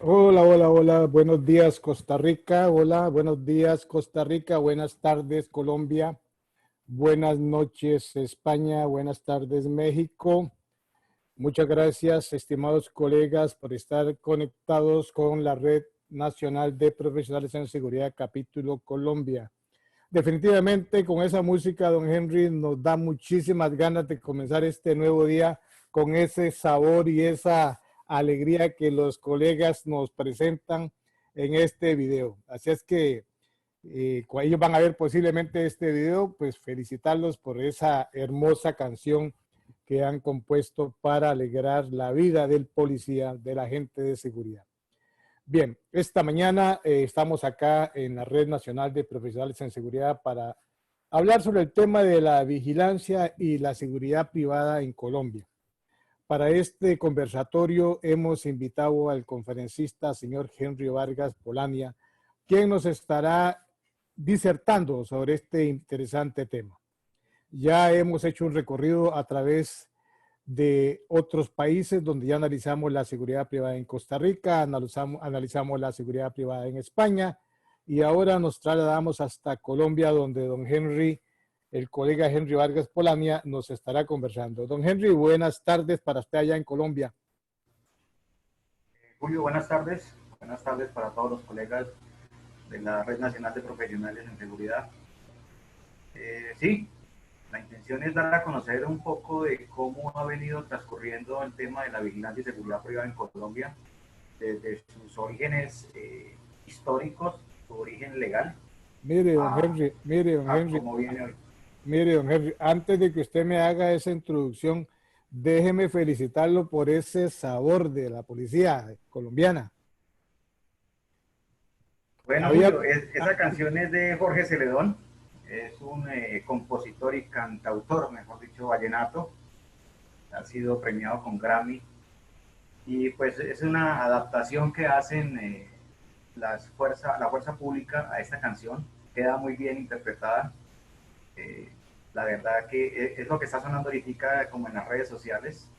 Hola, hola, hola. Buenos días, Costa Rica. Hola, buenos días, Costa Rica. Buenas tardes, Colombia. Buenas noches, España. Buenas tardes, México. Muchas gracias, estimados colegas, por estar conectados con la Red Nacional de Profesionales en Seguridad, capítulo Colombia. Definitivamente, con esa música, don Henry, nos da muchísimas ganas de comenzar este nuevo día con ese sabor y esa alegría que los colegas nos presentan en este video. Así es que cuando ellos van a ver posiblemente este video, pues felicitarlos por esa hermosa canción que han compuesto para alegrar la vida del policía, del agente de seguridad. Bien, esta mañana estamos acá en la Red Nacional de Profesionales en Seguridad para hablar sobre el tema de la vigilancia y la seguridad privada en Colombia. Para este conversatorio hemos invitado al conferencista señor Henry Vargas Polania, quien nos estará disertando sobre este interesante tema. Ya hemos hecho un recorrido a través de otros países donde ya analizamos la seguridad privada en Costa Rica, analizamos la seguridad privada en España y ahora nos trasladamos hasta Colombia donde don Henry, el colega Henry Vargas Polania, nos estará conversando. Don Henry, buenas tardes para usted allá en Colombia. Julio, buenas tardes. Buenas tardes para todos los colegas de la Red Nacional de Profesionales en Seguridad. Sí, la intención es dar a conocer un poco de cómo ha venido transcurriendo el tema de la vigilancia y seguridad privada en Colombia, desde sus orígenes históricos, su origen legal, Mire, don a, Henry, mire, don a Henry, cómo viene hoy. mire, don Henry, antes de que usted me haga esa introducción, déjeme felicitarlo por ese sabor de la policía colombiana. Bueno, Había, Julio, esa canción es de Jorge Celedón, es un compositor y cantautor, mejor dicho, vallenato, ha sido premiado con Grammy. Y pues es una adaptación que hacen la fuerza pública a esta canción. Queda muy bien interpretada. Eh, la verdad que es lo que está sonando ahorita como en las redes sociales.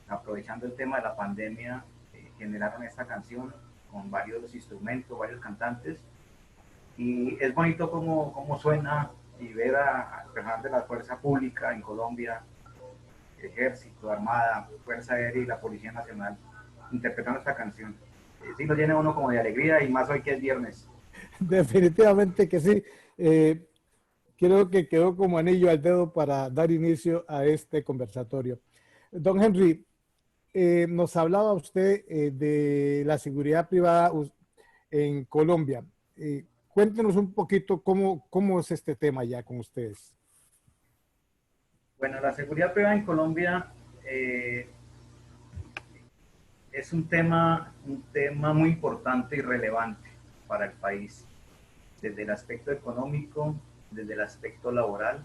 Aprovechando el tema de la pandemia, generaron esta canción con varios instrumentos, varios cantantes. Y es bonito cómo suena y ver a personal de la fuerza pública en Colombia, Ejército, Armada, Fuerza Aérea y la Policía Nacional interpretando esta canción. Sí lo llena uno como de alegría y más hoy que es viernes. definitivamente que sí. Eh, Creo que quedó como anillo al dedo para dar inicio a este conversatorio. Don Henry, nos hablaba usted de la seguridad privada en Colombia. Cuéntenos un poquito cómo es este tema ya con ustedes. Bueno, la seguridad privada en Colombia eh, es un tema muy importante y relevante para el país, desde el aspecto económico, desde el aspecto laboral.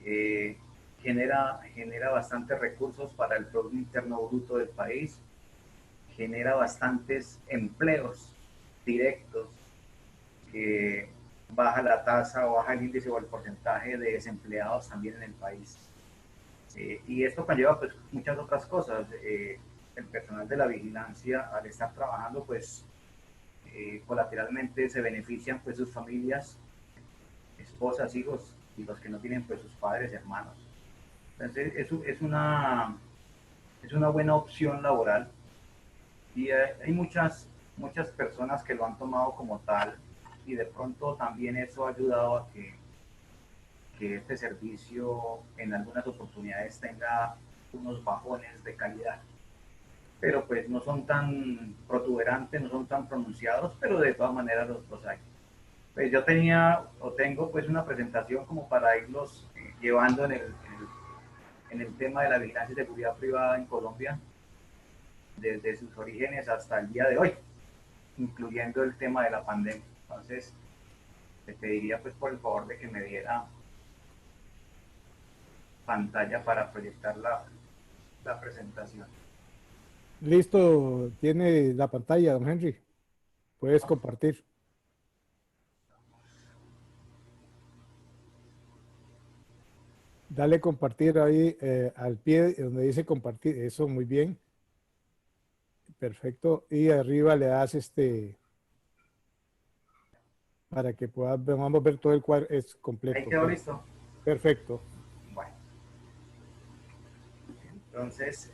Eh, genera bastantes recursos para el Producto Interno Bruto del país, genera bastantes empleos directos, que baja la tasa o baja el índice o el porcentaje de desempleados también en el país. Y esto conlleva pues muchas otras cosas. El personal de la vigilancia, al estar trabajando, pues colateralmente se benefician pues sus familias, esposas, hijos y los que no tienen pues sus padres, hermanos. Entonces es una buena opción laboral y hay muchas personas que lo han tomado como tal y de pronto también eso ha ayudado a que este servicio en algunas oportunidades tenga unos bajones de calidad, pero pues no son tan protuberantes, no son tan pronunciados, pero de todas maneras los hay. Pues yo tenía o tengo pues una presentación como para irlos llevando en el tema de la vigilancia y seguridad privada en Colombia, desde sus orígenes hasta el día de hoy, incluyendo el tema de la pandemia. Entonces, te pediría pues por el favor de que me diera pantalla para proyectar la presentación. Listo, tiene la pantalla, don Henry. Puedes compartir. Dale compartir ahí al pie donde dice compartir. Eso muy bien. Perfecto. Y arriba le das para que podamos ver todo el cuadro, es Ahí completo. quedó listo. Perfecto. Bueno, entonces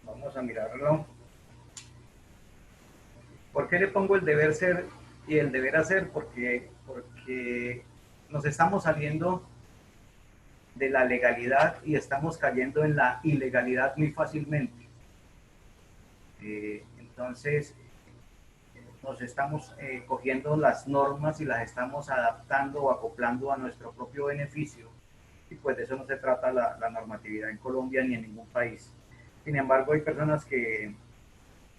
vamos a mirarlo. ¿Por qué le pongo el deber ser y el deber hacer? Porque nos estamos saliendo de la legalidad y estamos cayendo en la ilegalidad muy fácilmente. Entonces, nos estamos cogiendo las normas y las estamos adaptando o acoplando a nuestro propio beneficio. Y pues de eso no se trata la normatividad en Colombia ni en ningún país. Sin embargo, hay personas que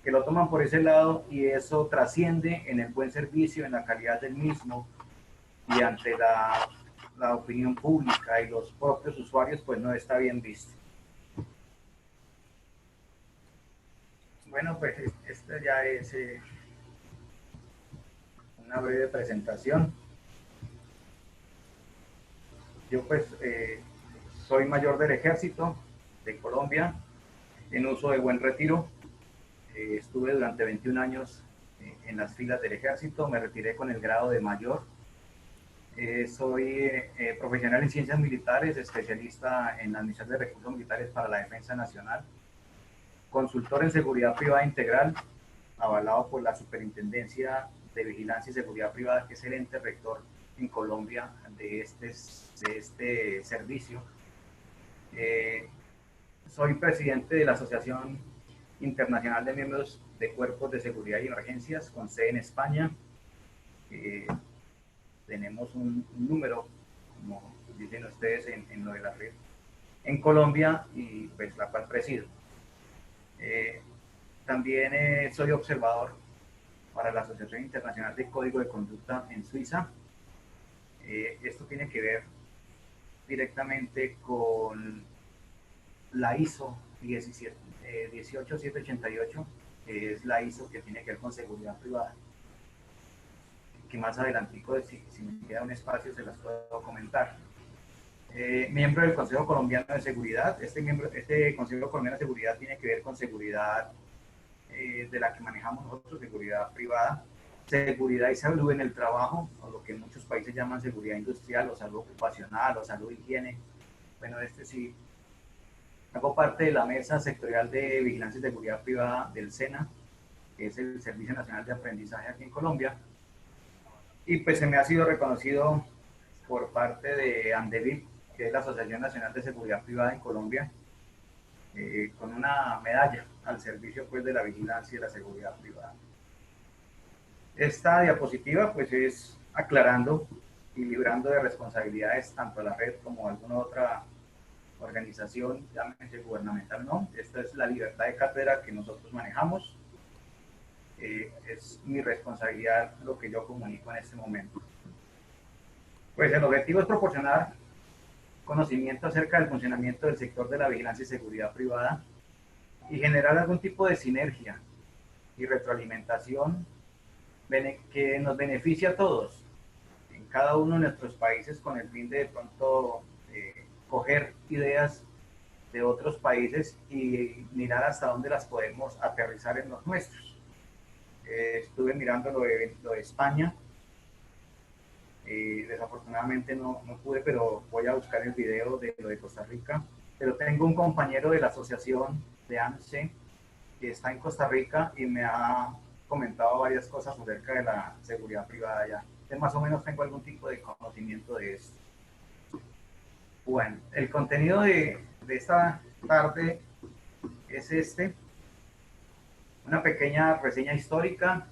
lo toman por ese lado y eso trasciende en el buen servicio, en la calidad del mismo y ante la opinión pública y los propios usuarios, pues no está bien visto. Bueno, pues esta ya es una breve presentación. Yo pues soy mayor del Ejército de Colombia, en uso de buen retiro. Estuve durante 21 años en las filas del Ejército, me retiré con el grado de mayor. Soy profesional en ciencias militares, especialista en la administración de recursos militares para la defensa nacional, consultor en seguridad privada integral, avalado por la Superintendencia de Vigilancia y Seguridad Privada, que es el ente rector en Colombia de este servicio. Soy presidente de la Asociación Internacional de Miembros de Cuerpos de Seguridad y Emergencias, con sede en España. Tenemos un número, como dicen ustedes en lo de la red, en Colombia, y pues la cual presido. También soy observador para la Asociación Internacional de Código de Conducta en Suiza. Esto tiene que ver directamente con la ISO 18788, que es la ISO que tiene que ver con seguridad privada, que más adelantico, si me queda un espacio, se las puedo comentar. Miembro del Consejo Colombiano de Seguridad. Este Consejo Colombiano de Seguridad tiene que ver con seguridad de la que manejamos nosotros, seguridad privada, seguridad y salud en el trabajo, o lo que en muchos países llaman seguridad industrial, o salud ocupacional, o salud higiene. Bueno, sí, hago parte de la mesa sectorial de vigilancia y seguridad privada del SENA, que es el Servicio Nacional de Aprendizaje aquí en Colombia, y pues se me ha sido reconocido por parte de ANDEVIP, que es la Asociación Nacional de Seguridad Privada en Colombia, con una medalla al servicio pues de la vigilancia y la seguridad privada. Esta diapositiva pues es aclarando y librando de responsabilidades tanto a la red como a alguna otra organización, llámese gubernamental, no. Esta es la libertad de cátedra que nosotros manejamos. Es mi responsabilidad lo que yo comunico en este momento. Pues el objetivo es proporcionar conocimiento acerca del funcionamiento del sector de la vigilancia y seguridad privada y generar algún tipo de sinergia y retroalimentación que nos beneficie a todos en cada uno de nuestros países, con el fin de pronto coger ideas de otros países y mirar hasta dónde las podemos aterrizar en los nuestros. Estuve mirando lo de España. Desafortunadamente no pude, pero voy a buscar el video de lo de Costa Rica. Pero tengo un compañero de la asociación de ANSE que está en Costa Rica y me ha comentado varias cosas acerca de la seguridad privada allá. Entonces, más o menos tengo algún tipo de conocimiento de esto. Bueno, el contenido de esta tarde es una pequeña reseña histórica,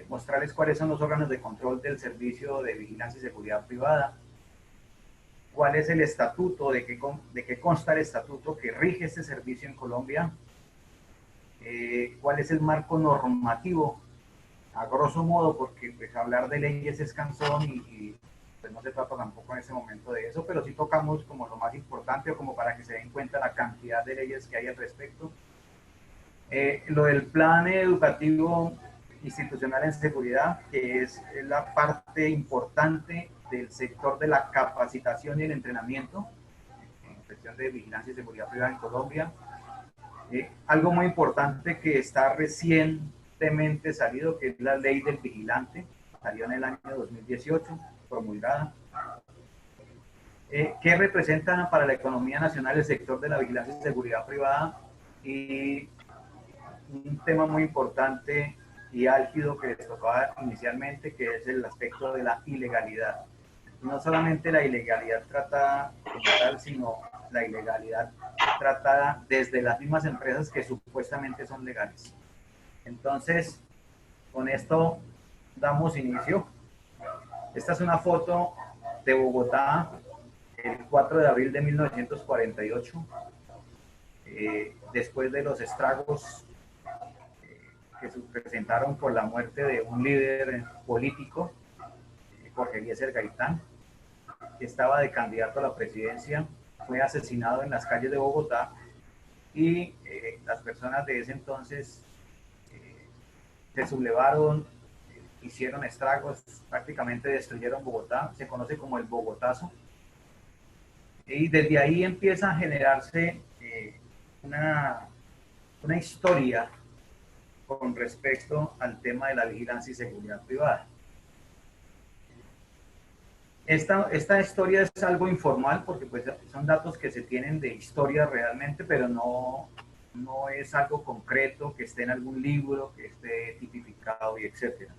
mostrarles cuáles son los órganos de control del Servicio de Vigilancia y Seguridad Privada, cuál es el estatuto, de qué consta el estatuto que rige este servicio en Colombia, cuál es el marco normativo, a grosso modo, porque pues, hablar de leyes es cansón y pues, no se trata tampoco en este momento de eso, pero sí tocamos como lo más importante o como para que se den cuenta la cantidad de leyes que hay al respecto. Lo del plan educativo institucional en seguridad, que es la parte importante del sector de la capacitación y el entrenamiento en cuestión de vigilancia y seguridad privada en Colombia. Algo muy importante que está recientemente salido, que es la ley del vigilante, salió en el año 2018, promulgada, que representa para la economía nacional el sector de la vigilancia y seguridad privada, y un tema muy importante y álgido que les tocaba inicialmente, que es el aspecto de la ilegalidad. No solamente la ilegalidad tratada como tal, sino la ilegalidad tratada desde las mismas empresas que supuestamente son legales. Entonces, con esto damos inicio. Esta es una foto de Bogotá el 4 de abril de 1948, después de los estragos que se presentaron por la muerte de un líder político, Jorge Eliezer Gaitán, que estaba de candidato a la presidencia, fue asesinado en las calles de Bogotá, y las personas de ese entonces se sublevaron, hicieron estragos, prácticamente destruyeron Bogotá, se conoce como el Bogotazo, y desde ahí empieza a generarse una historia con respecto al tema de la vigilancia y seguridad privada. Esta historia es algo informal porque pues, son datos que se tienen de historia realmente, pero no es algo concreto que esté en algún libro, que esté tipificado y etcétera.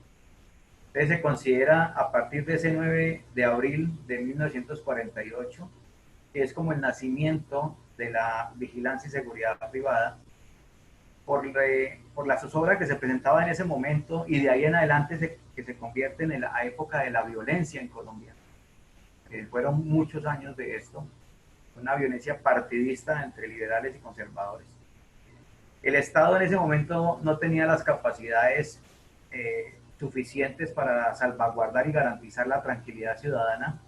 Entonces se considera a partir de ese 9 de abril de 1948, que es como el nacimiento de la vigilancia y seguridad privada, por la zozobra que se presentaba en ese momento, y de ahí en adelante que se convierte en la época de la violencia en Colombia. Fueron muchos años de esto, una violencia partidista entre liberales y conservadores. El Estado en ese momento no tenía las capacidades suficientes para salvaguardar y garantizar la tranquilidad ciudadana.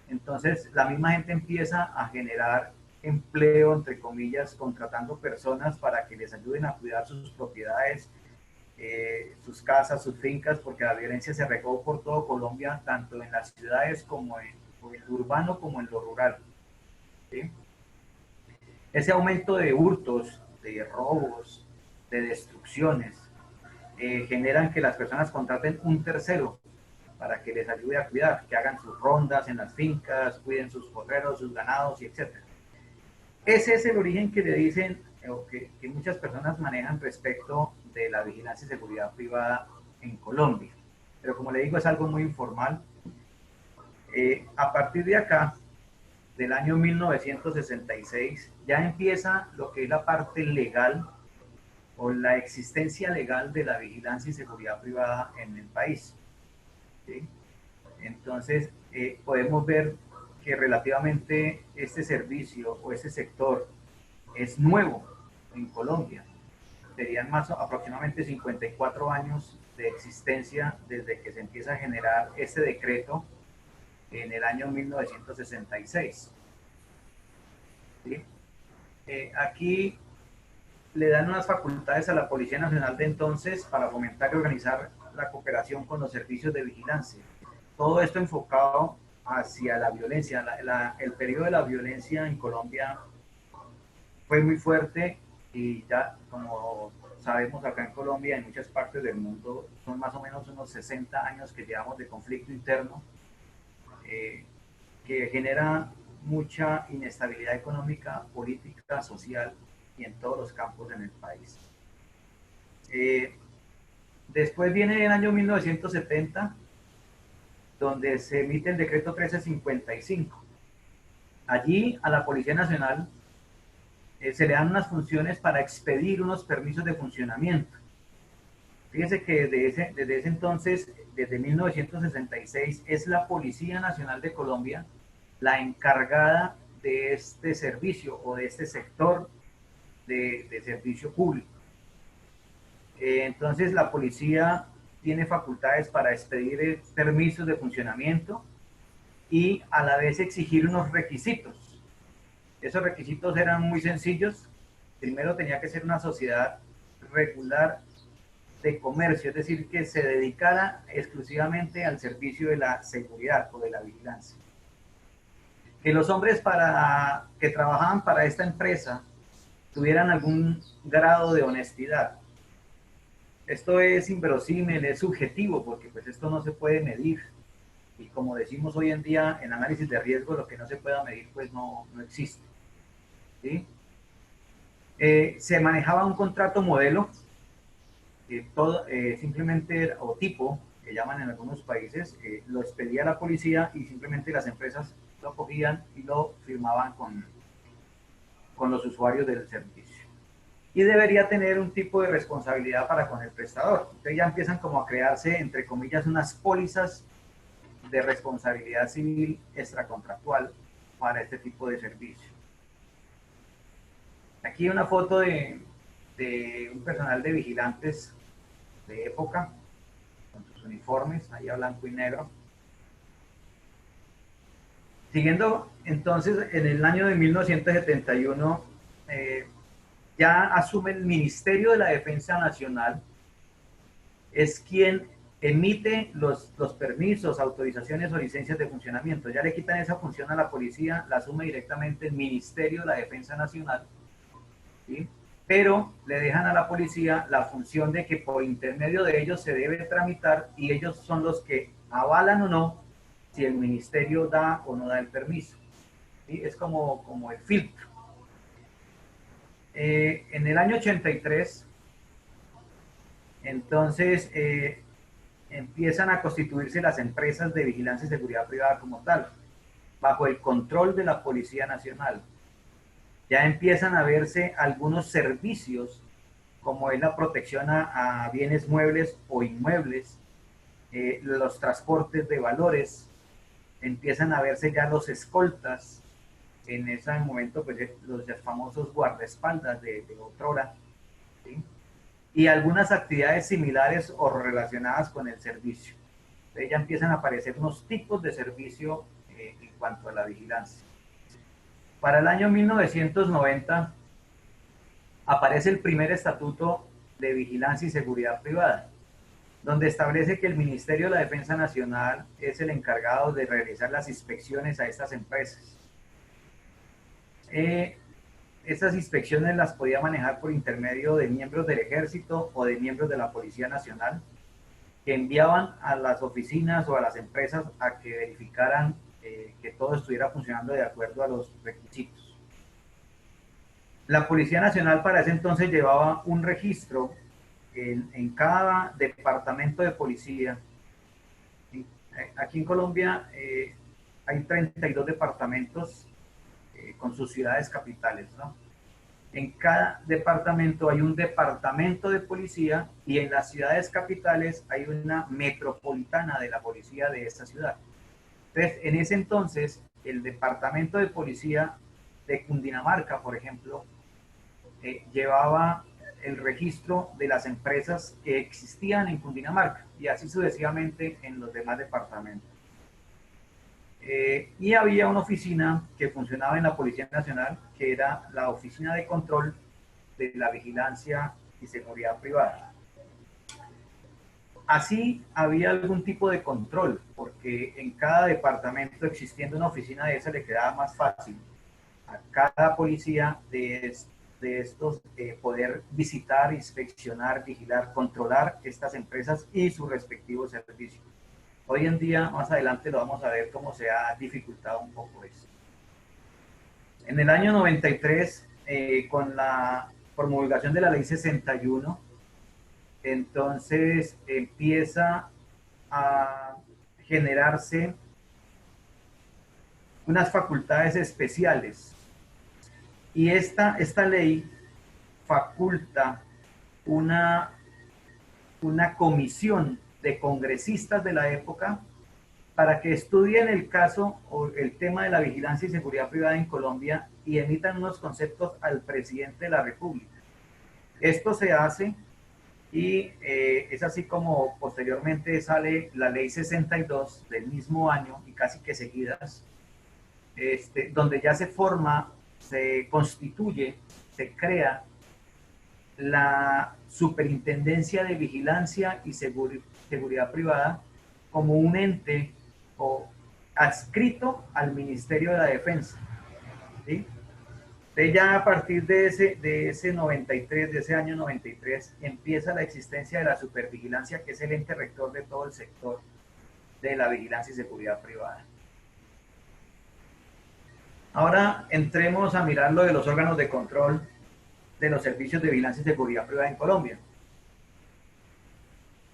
Entonces la misma gente empieza a generar empleo, entre comillas, contratando personas para que les ayuden a cuidar sus propiedades, sus casas, sus fincas, porque la violencia se regó por todo Colombia, tanto en las ciudades como en lo urbano como en lo rural. ¿Sí? Ese aumento de hurtos, de robos, de destrucciones, generan que las personas contraten un tercero para que les ayude a cuidar, que hagan sus rondas en las fincas, cuiden sus correros, sus ganados, y etc. Ese es el origen que le dicen, o que muchas personas manejan respecto de la vigilancia y seguridad privada en Colombia. Pero como le digo, es algo muy informal. A partir de acá, del año 1966, ya empieza lo que es la parte legal o la existencia legal de la vigilancia y seguridad privada en el país. ¿Sí? Entonces, podemos ver que relativamente este servicio o este sector es nuevo en Colombia. Serían más aproximadamente 54 años de existencia desde que se empieza a generar este decreto en el año 1966. ¿Sí? Aquí le dan unas facultades a la Policía Nacional de entonces para fomentar y organizar la cooperación con los servicios de vigilancia. Todo esto enfocado hacia la violencia. El periodo de la violencia en Colombia fue muy fuerte, y ya, como sabemos, acá en Colombia y en muchas partes del mundo, son más o menos unos 60 años que llevamos de conflicto interno, que genera mucha inestabilidad económica, política, social y en todos los campos en el país. Después viene el año 1970, donde se emite el decreto 1355. Allí a la Policía Nacional se le dan unas funciones para expedir unos permisos de funcionamiento. Fíjese que desde ese entonces, desde 1966, es la Policía Nacional de Colombia la encargada de este servicio o de este sector de servicio público. Entonces la policía tiene facultades para expedir permisos de funcionamiento y a la vez exigir unos requisitos. Esos requisitos eran muy sencillos. Primero, tenía que ser una sociedad regular de comercio, es decir, que se dedicara exclusivamente al servicio de la seguridad o de la vigilancia. Que los hombres que trabajaban para esta empresa tuvieran algún grado de honestidad. Esto es inverosímil, es subjetivo, porque pues esto no se puede medir. Y como decimos hoy en día en análisis de riesgo, lo que no se pueda medir pues no existe. ¿Sí? Se manejaba un contrato modelo, simplemente, o tipo, que llaman en algunos países, lo expedía la policía y simplemente las empresas lo cogían y lo firmaban con los usuarios del servicio. Y debería tener un tipo de responsabilidad para con el prestador. Entonces ya empiezan como a crearse, entre comillas, unas pólizas de responsabilidad civil extracontractual para este tipo de servicio. Aquí una foto de un personal de vigilantes de época, con sus uniformes, ahí a blanco y negro. Siguiendo, entonces, en el año de 1971, ya asume el Ministerio de la Defensa Nacional, es quien emite los permisos, autorizaciones o licencias de funcionamiento. Ya le quitan esa función a la policía, la asume directamente el Ministerio de la Defensa Nacional, ¿sí? Pero le dejan a la policía la función de que por intermedio de ellos se debe tramitar y ellos son los que avalan o no si el ministerio da o no da el permiso. ¿Sí? Es como el filtro. En el año 83, entonces, empiezan a constituirse las empresas de vigilancia y seguridad privada como tal, bajo el control de la Policía Nacional. Ya empiezan a verse algunos servicios, como es la protección a bienes muebles o inmuebles, los transportes de valores, empiezan a verse ya los escoltas, en ese momento pues los famosos guardaespaldas de otrora, ¿sí? Y algunas actividades similares o relacionadas con el servicio. Entonces ya empiezan a aparecer unos tipos de servicio en cuanto a la vigilancia. Para el año 1990 aparece el primer estatuto de vigilancia y seguridad privada, donde establece que el Ministerio de la Defensa Nacional es el encargado de realizar las inspecciones a estas empresas. Estas inspecciones las podía manejar por intermedio de miembros del Ejército o de miembros de la Policía Nacional, que enviaban a las oficinas o a las empresas a que verificaran que todo estuviera funcionando de acuerdo a los requisitos. La Policía Nacional para ese entonces llevaba un registro en cada departamento de policía. Aquí en Colombia hay 32 departamentos con sus ciudades capitales, ¿no? En cada departamento hay un departamento de policía y en las ciudades capitales hay una metropolitana de la policía de esta ciudad. Entonces, en ese entonces, el departamento de policía de Cundinamarca, por ejemplo, llevaba el registro de las empresas que existían en Cundinamarca y así sucesivamente en los demás departamentos. Y había una oficina que funcionaba en la Policía Nacional, que era la Oficina de Control de la Vigilancia y Seguridad Privada. Así había algún tipo de control, porque en cada departamento existiendo una oficina de esa le quedaba más fácil a cada policía de estos poder visitar, inspeccionar, vigilar, controlar estas empresas y sus respectivos servicios. Hoy en día, más adelante lo vamos a ver cómo se ha dificultado un poco eso. En el año 93, con la promulgación de la ley 61, entonces empieza a generarse unas facultades especiales. Y esta ley faculta una comisión de congresistas de la época para que estudien el caso o el tema de la vigilancia y seguridad privada en Colombia y emitan unos conceptos al presidente de la República. Esto se hace y es así como posteriormente sale la ley 62 del mismo año y casi que seguidas, donde ya se forma, se constituye, se crea la Superintendencia de Vigilancia y Seguridad Privada como un ente o adscrito al Ministerio de la Defensa, ¿sí? Entonces ya a partir de ese 93, de ese año 93, empieza la existencia de la supervigilancia, que es el ente rector de todo el sector de la vigilancia y seguridad privada. Ahora entremos a mirar lo de los órganos de control de los servicios de vigilancia y seguridad privada en Colombia.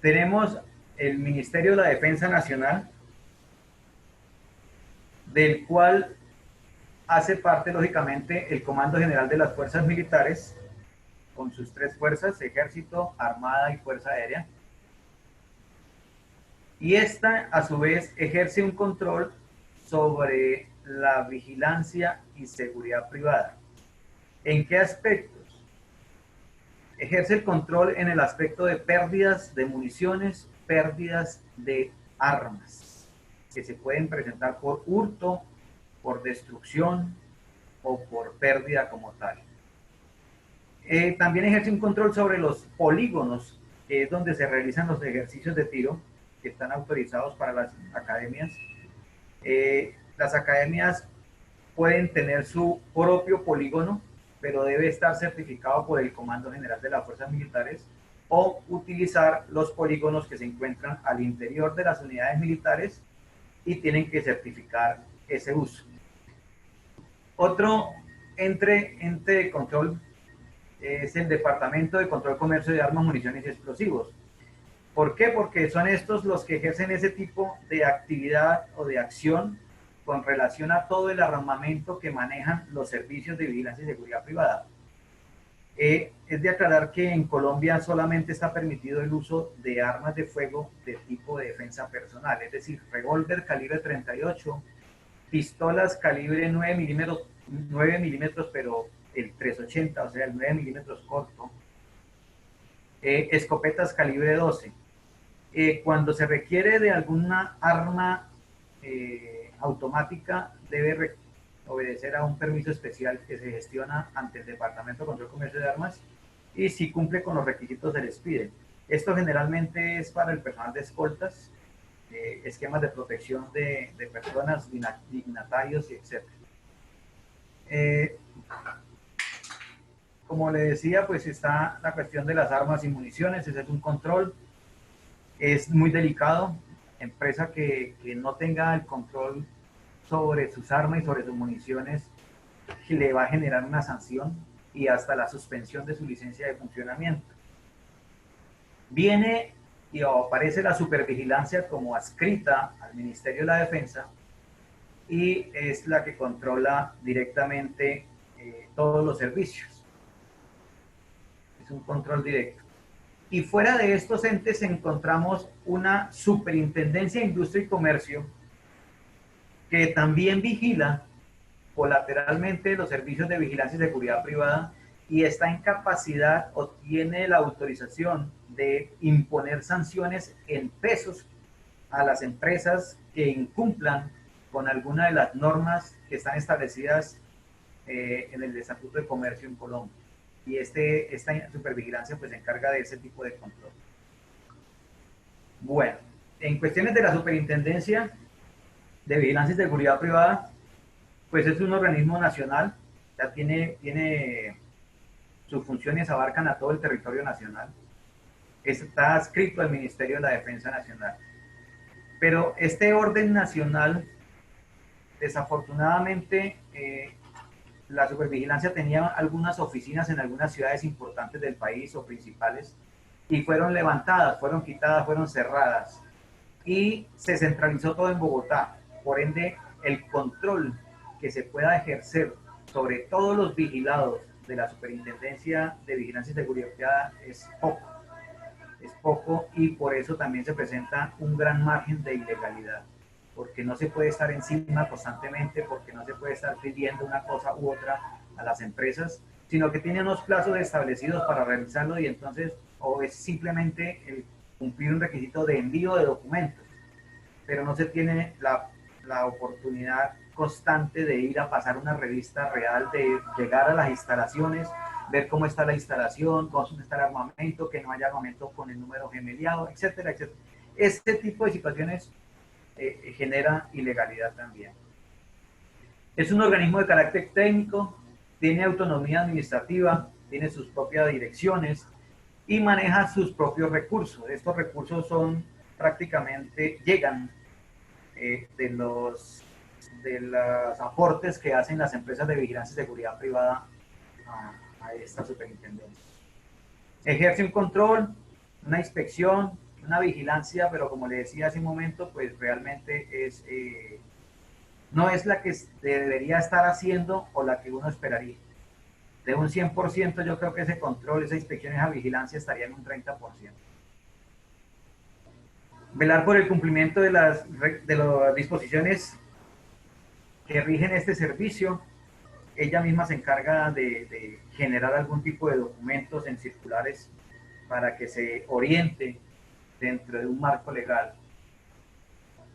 Tenemos el Ministerio de la Defensa Nacional, del cual hace parte, lógicamente, el Comando General de las Fuerzas Militares, con sus tres fuerzas, Ejército, Armada y Fuerza Aérea. Y esta, a su vez, ejerce un control sobre la vigilancia y seguridad privada. ¿En qué aspectos? Ejerce el control en el aspecto de pérdidas de municiones, pérdidas de armas, que se pueden presentar por hurto, por destrucción o por pérdida como tal. También ejerce un control sobre los polígonos, que es donde se realizan los ejercicios de tiro, que están autorizados para las academias. Las academias pueden tener su propio polígono, pero debe estar certificado por el Comando General de las Fuerzas Militares, o utilizar los polígonos que se encuentran al interior de las unidades militares y tienen que certificar ese uso. Otro ente de control es el Departamento de Control Comercio de Armas, Municiones y Explosivos. ¿Por qué? Porque son estos los que ejercen ese tipo de actividad o de acción con relación a todo el armamento que manejan los servicios de vigilancia y seguridad privada. Es de aclarar que en Colombia solamente está permitido el uso de armas de fuego de tipo de defensa personal, es decir, revólver calibre 38, pistolas calibre 9 milímetros, pero el 380, o sea, el 9 milímetros corto, escopetas calibre 12. Cuando se requiere de alguna arma automática, debe obedecer a un permiso especial que se gestiona ante el Departamento de Control Comercio de Armas, y si cumple con los requisitos se les pide. Esto generalmente es para el personal de escoltas, esquemas de protección de personas, dignatarios, etc. Como le decía, pues está la cuestión de las armas y municiones. Ese es un control, es muy delicado. Empresa que no tenga el control sobre sus armas y sobre sus municiones, le va a generar una sanción y hasta la suspensión de su licencia de funcionamiento. Viene y aparece la supervigilancia como adscrita al Ministerio de la Defensa, y es la que controla directamente todos los servicios. Es un control directo. Y fuera de estos entes encontramos una Superintendencia de Industria y Comercio, que también vigila colateralmente los servicios de vigilancia y seguridad privada, y está en capacidad o tiene la autorización de imponer sanciones en pesos a las empresas que incumplan con alguna de las normas que están establecidas en el Estatuto de Comercio en Colombia. Y esta supervigilancia pues se encarga de ese tipo de control. Bueno, en cuestiones de la Superintendencia de Vigilancia y Seguridad Privada, pues es un organismo nacional, ya tiene sus funciones, abarcan a todo el territorio nacional, está adscrito al Ministerio de la Defensa Nacional. Pero este orden nacional, desafortunadamente, la supervigilancia tenía algunas oficinas en algunas ciudades importantes del país o principales, y fueron levantadas, fueron quitadas, fueron cerradas, y se centralizó todo en Bogotá. Por ende, el control que se pueda ejercer sobre todos los vigilados de la Superintendencia de Vigilancia y Seguridad es poco, y por eso también se presenta un gran margen de ilegalidad, porque no se puede estar encima constantemente, porque no se puede estar pidiendo una cosa u otra a las empresas, sino que tienen unos plazos establecidos para realizarlo, y entonces o es simplemente el cumplir un requisito de envío de documentos, pero no se tiene la oportunidad constante de ir a pasar una revista real, de llegar a las instalaciones, ver cómo está la instalación, cómo está el armamento, que no haya armamento con el número gemeliado, etcétera, etcétera. Este tipo de situaciones genera ilegalidad también. Es un organismo de carácter técnico, tiene autonomía administrativa, tiene sus propias direcciones y maneja sus propios recursos. Estos recursos son prácticamente, llegan de los aportes que hacen las empresas de vigilancia y seguridad privada a esta superintendencia. Ejerce un control, una inspección, una vigilancia, pero como le decía hace un momento, pues realmente es, no es la que debería estar haciendo o la que uno esperaría. De un 100%, yo creo que ese control, esa inspección, esa vigilancia estaría en un 30%. Velar por el cumplimiento de las disposiciones que rigen este servicio. Ella misma se encarga de generar algún tipo de documentos en circulares para que se oriente dentro de un marco legal.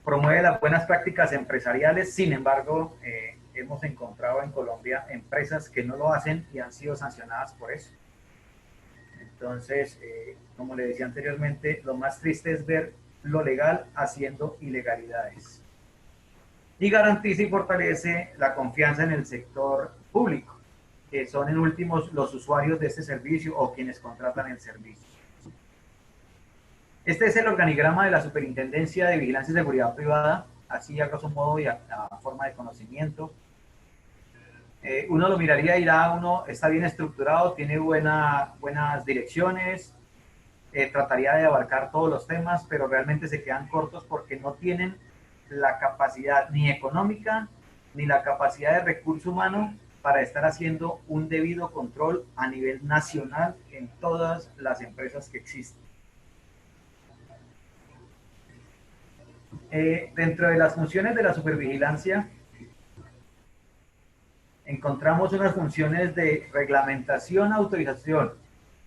Promueve las buenas prácticas empresariales, sin embargo, hemos encontrado en Colombia empresas que no lo hacen y han sido sancionadas por eso. Entonces, como le decía anteriormente, lo más triste es ver lo legal haciendo ilegalidades. Y garantiza y fortalece la confianza en el sector público, que son en últimos los usuarios de este servicio o quienes contratan el servicio. Este es el organigrama de la Superintendencia de Vigilancia y Seguridad Privada, así a grosso modo y a forma de conocimiento. Uno lo miraría y dirá, uno está bien estructurado, tiene buenas direcciones, trataría de abarcar todos los temas, pero realmente se quedan cortos porque no tienen la capacidad ni económica ni la capacidad de recurso humano para estar haciendo un debido control a nivel nacional en todas las empresas que existen. Dentro de las funciones de la supervigilancia encontramos unas funciones de reglamentación, autorización.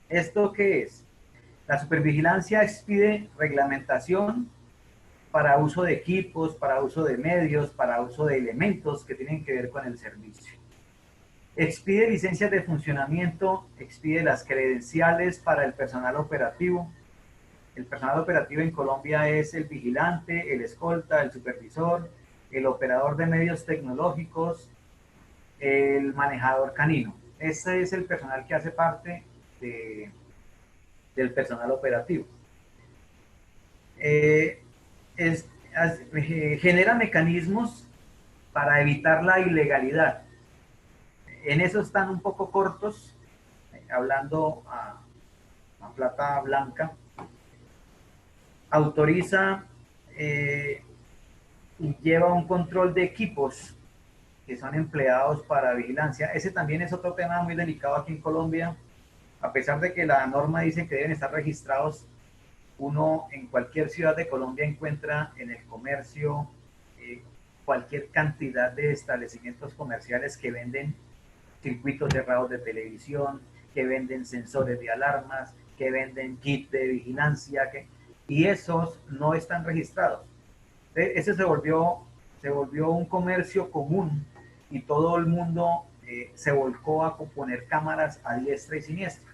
¿Esto qué es? La supervigilancia expide reglamentación para uso de equipos, para uso de medios, para uso de elementos que tienen que ver con el servicio. Expide licencias de funcionamiento, expide las credenciales para el personal operativo. El personal operativo en Colombia es el vigilante, el escolta, el supervisor, el operador de medios tecnológicos, el manejador canino. Ese es el personal que hace parte del personal operativo. Genera mecanismos para evitar la ilegalidad. En eso están un poco cortos, hablando a plata blanca. Autoriza y lleva un control de equipos que son empleados para vigilancia. Ese también es otro tema muy delicado aquí en Colombia. A pesar de que la norma dice que deben estar registrados, uno en cualquier ciudad de Colombia encuentra en el comercio cualquier cantidad de establecimientos comerciales que venden circuitos cerrados de televisión, que venden sensores de alarmas, que venden kit de vigilancia, y esos no están registrados. Ese se volvió un comercio común y todo el mundo se volcó a poner cámaras a diestra y siniestra.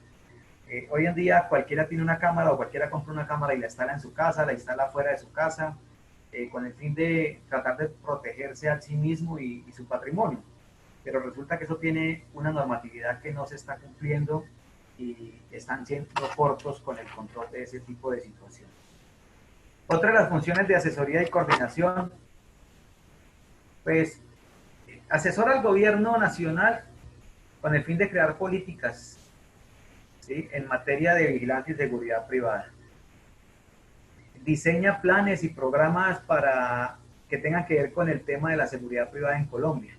Hoy en día cualquiera tiene una cámara o cualquiera compra una cámara y la instala en su casa, la instala fuera de su casa, con el fin de tratar de protegerse a sí mismo y su patrimonio. Pero resulta que eso tiene una normatividad que no se está cumpliendo y están siendo cortos con el control de ese tipo de situaciones. Otra de las funciones de asesoría y coordinación, pues asesora al gobierno nacional con el fin de crear políticas, ¿sí?, en materia de vigilancia y seguridad privada. Diseña planes y programas para que tengan que ver con el tema de la seguridad privada en Colombia.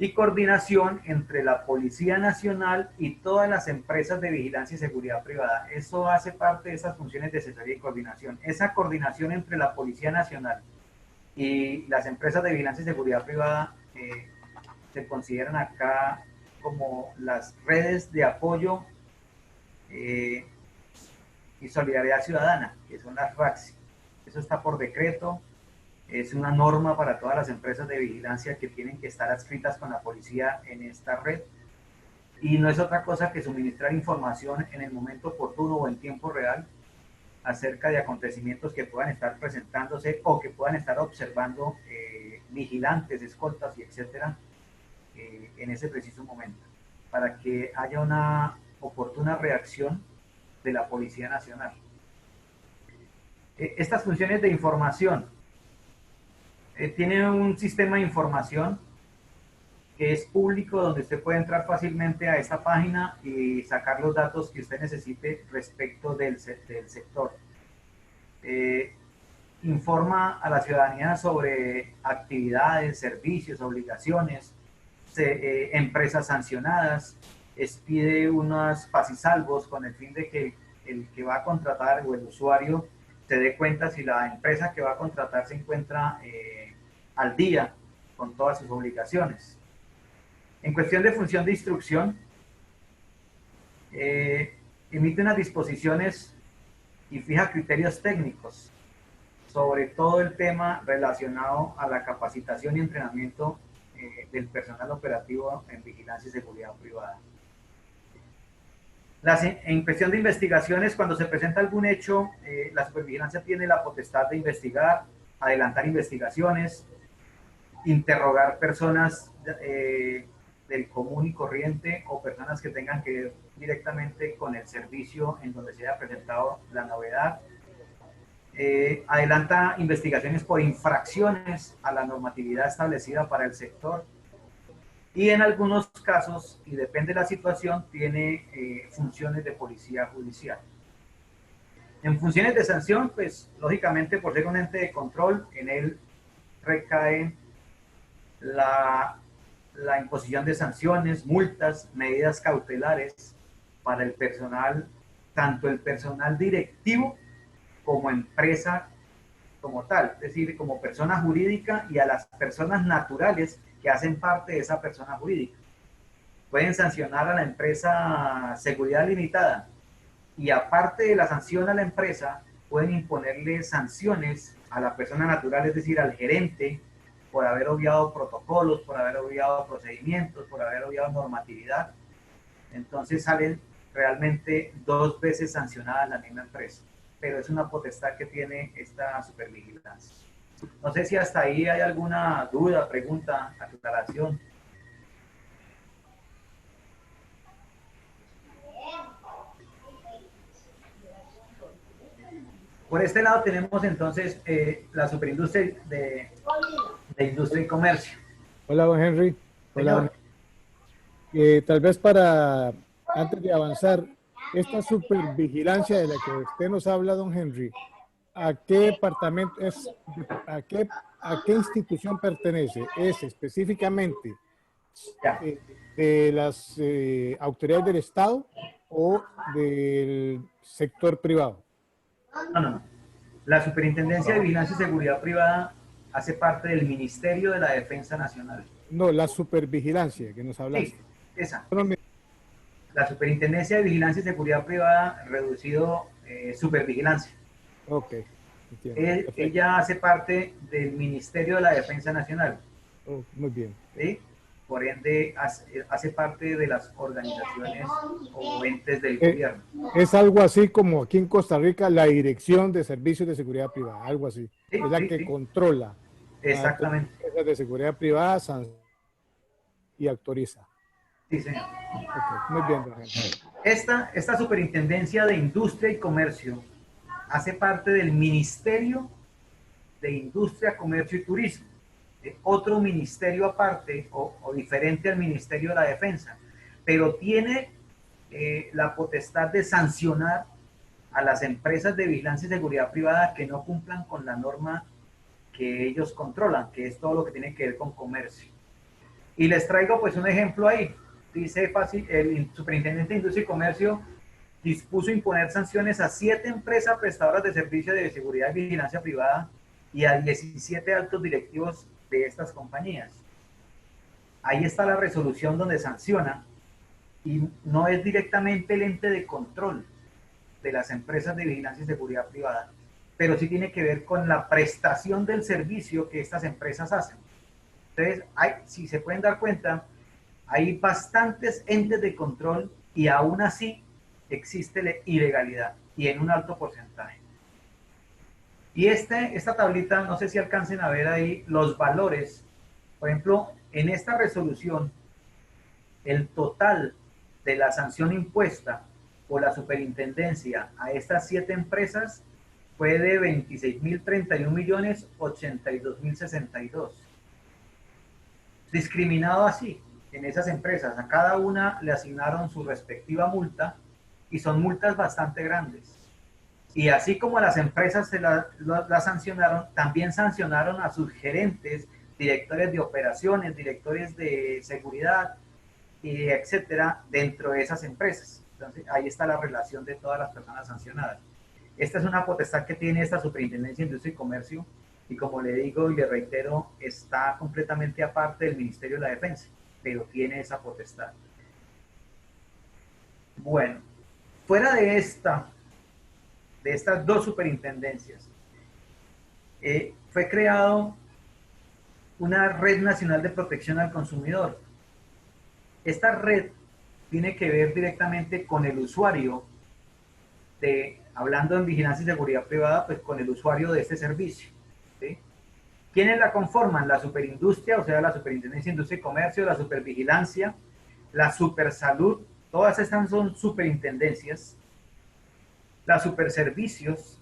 Y coordinación entre la Policía Nacional y todas las empresas de vigilancia y seguridad privada. Eso hace parte de esas funciones de asesoría y coordinación. Esa coordinación entre la Policía Nacional y las empresas de vigilancia y seguridad privada se consideran acá como las redes de apoyo y solidaridad ciudadana, que son las RACSI. Eso está por decreto. Es una norma para todas las empresas de vigilancia que tienen que estar adscritas con la policía en esta red. Y no es otra cosa que suministrar información en el momento oportuno o en tiempo real acerca de acontecimientos que puedan estar presentándose o que puedan estar observando vigilantes, escoltas y etcétera, en ese preciso momento, para que haya una oportuna reacción de la Policía Nacional. Estas funciones de información, tiene un sistema de información que es público, donde usted puede entrar fácilmente a esta página y sacar los datos que usted necesite respecto del sector. Informa a la ciudadanía sobre actividades, servicios, obligaciones, empresas sancionadas, expide unos pasisalvos con el fin de que el que va a contratar o el usuario se dé cuenta si la empresa que va a contratar se encuentra al día con todas sus obligaciones. En cuestión de función de instrucción, emite unas disposiciones y fija criterios técnicos sobre todo el tema relacionado a la capacitación y entrenamiento del personal operativo en vigilancia y seguridad privada. En cuestión de investigaciones, cuando se presenta algún hecho, la supervigilancia tiene la potestad de investigar, adelantar investigaciones, interrogar personas del común y corriente o personas que tengan que ver directamente con el servicio en donde se haya presentado la novedad. Adelanta investigaciones por infracciones a la normatividad establecida para el sector y en algunos casos, y depende de la situación, tiene funciones de policía judicial. En funciones de sanción, pues lógicamente por ser un ente de control, en él recae la imposición de sanciones, multas, medidas cautelares para el personal, tanto el personal directivo como empresa como tal, es decir, como persona jurídica, y a las personas naturales que hacen parte de esa persona jurídica. Pueden sancionar a la empresa Seguridad Limitada y aparte de la sanción a la empresa, pueden imponerle sanciones a la persona natural, es decir, al gerente, por haber obviado protocolos, por haber obviado procedimientos, por haber obviado normatividad. Entonces salen realmente 2 veces sancionadas la misma empresa, pero es una potestad que tiene esta supervigilancia. No sé si hasta ahí hay alguna duda, pregunta, aclaración. Por este lado tenemos entonces la superindustria de industria y comercio. Hola, don Henry. Hola. Tal vez antes de avanzar, esta supervigilancia de la que usted nos habla, don Henry, ¿a qué departamento es, a qué institución pertenece? ¿Es específicamente de las autoridades del Estado o del sector privado? No. La Superintendencia de Vigilancia y Seguridad Privada hace parte del Ministerio de la Defensa Nacional. No, la supervigilancia que nos hablaste. Sí, esa. La Superintendencia de Vigilancia y Seguridad Privada, reducido supervigilancia. Ok. Ella hace parte del Ministerio de la Defensa Nacional. Oh, muy bien. ¿Sí? Por ende, hace parte de las organizaciones o entes del gobierno. Es algo así como aquí en Costa Rica la Dirección de Servicios de Seguridad Privada, algo así. Sí, es la que controla. Exactamente. Las de seguridad privada y autoriza. Sí, señor. Okay, muy bien, don Henry. Esta Superintendencia de Industria y Comercio hace parte del Ministerio de Industria, Comercio y Turismo, otro ministerio aparte o diferente al Ministerio de la Defensa, pero tiene la potestad de sancionar a las empresas de vigilancia y seguridad privada que no cumplan con la norma que ellos controlan, que es todo lo que tiene que ver con comercio. Y les traigo pues un ejemplo ahí. Dice fácil, el superintendente de Industria y Comercio dispuso imponer sanciones a 7 empresas prestadoras de servicios de seguridad y vigilancia privada y a 17 altos directivos de estas compañías. Ahí está la resolución donde sanciona, y no es directamente el ente de control de las empresas de vigilancia y seguridad privada, pero sí tiene que ver con la prestación del servicio que estas empresas hacen. Entonces, si se pueden dar cuenta, hay bastantes entes de control y aún así existe la ilegalidad y en un alto porcentaje. Y esta tablita, no sé si alcancen a ver ahí los valores. Por ejemplo, en esta resolución el total de la sanción impuesta por la superintendencia a estas 7 empresas fue de 26.031.082.062. Discriminado así en esas empresas. A cada una le asignaron su respectiva multa y son multas bastante grandes. Y así como las empresas la sancionaron, también sancionaron a sus gerentes, directores de operaciones, directores de seguridad, y etcétera, dentro de esas empresas. Entonces, ahí está la relación de todas las personas sancionadas. Esta es una potestad que tiene esta Superintendencia de Industria y Comercio, y como le digo y le reitero, está completamente aparte del Ministerio de la Defensa, pero tiene esa potestad. Bueno, fuera de estas dos superintendencias, fue creado una Red Nacional de Protección al Consumidor. Esta red tiene que ver directamente con el usuario, hablando en vigilancia y seguridad privada, pues con el usuario de este servicio, ¿sí? ¿Quiénes la conforman? La superindustria, o sea, la Superintendencia de Industria y Comercio, la supervigilancia, la supersalud, todas estas son superintendencias, las superservicios,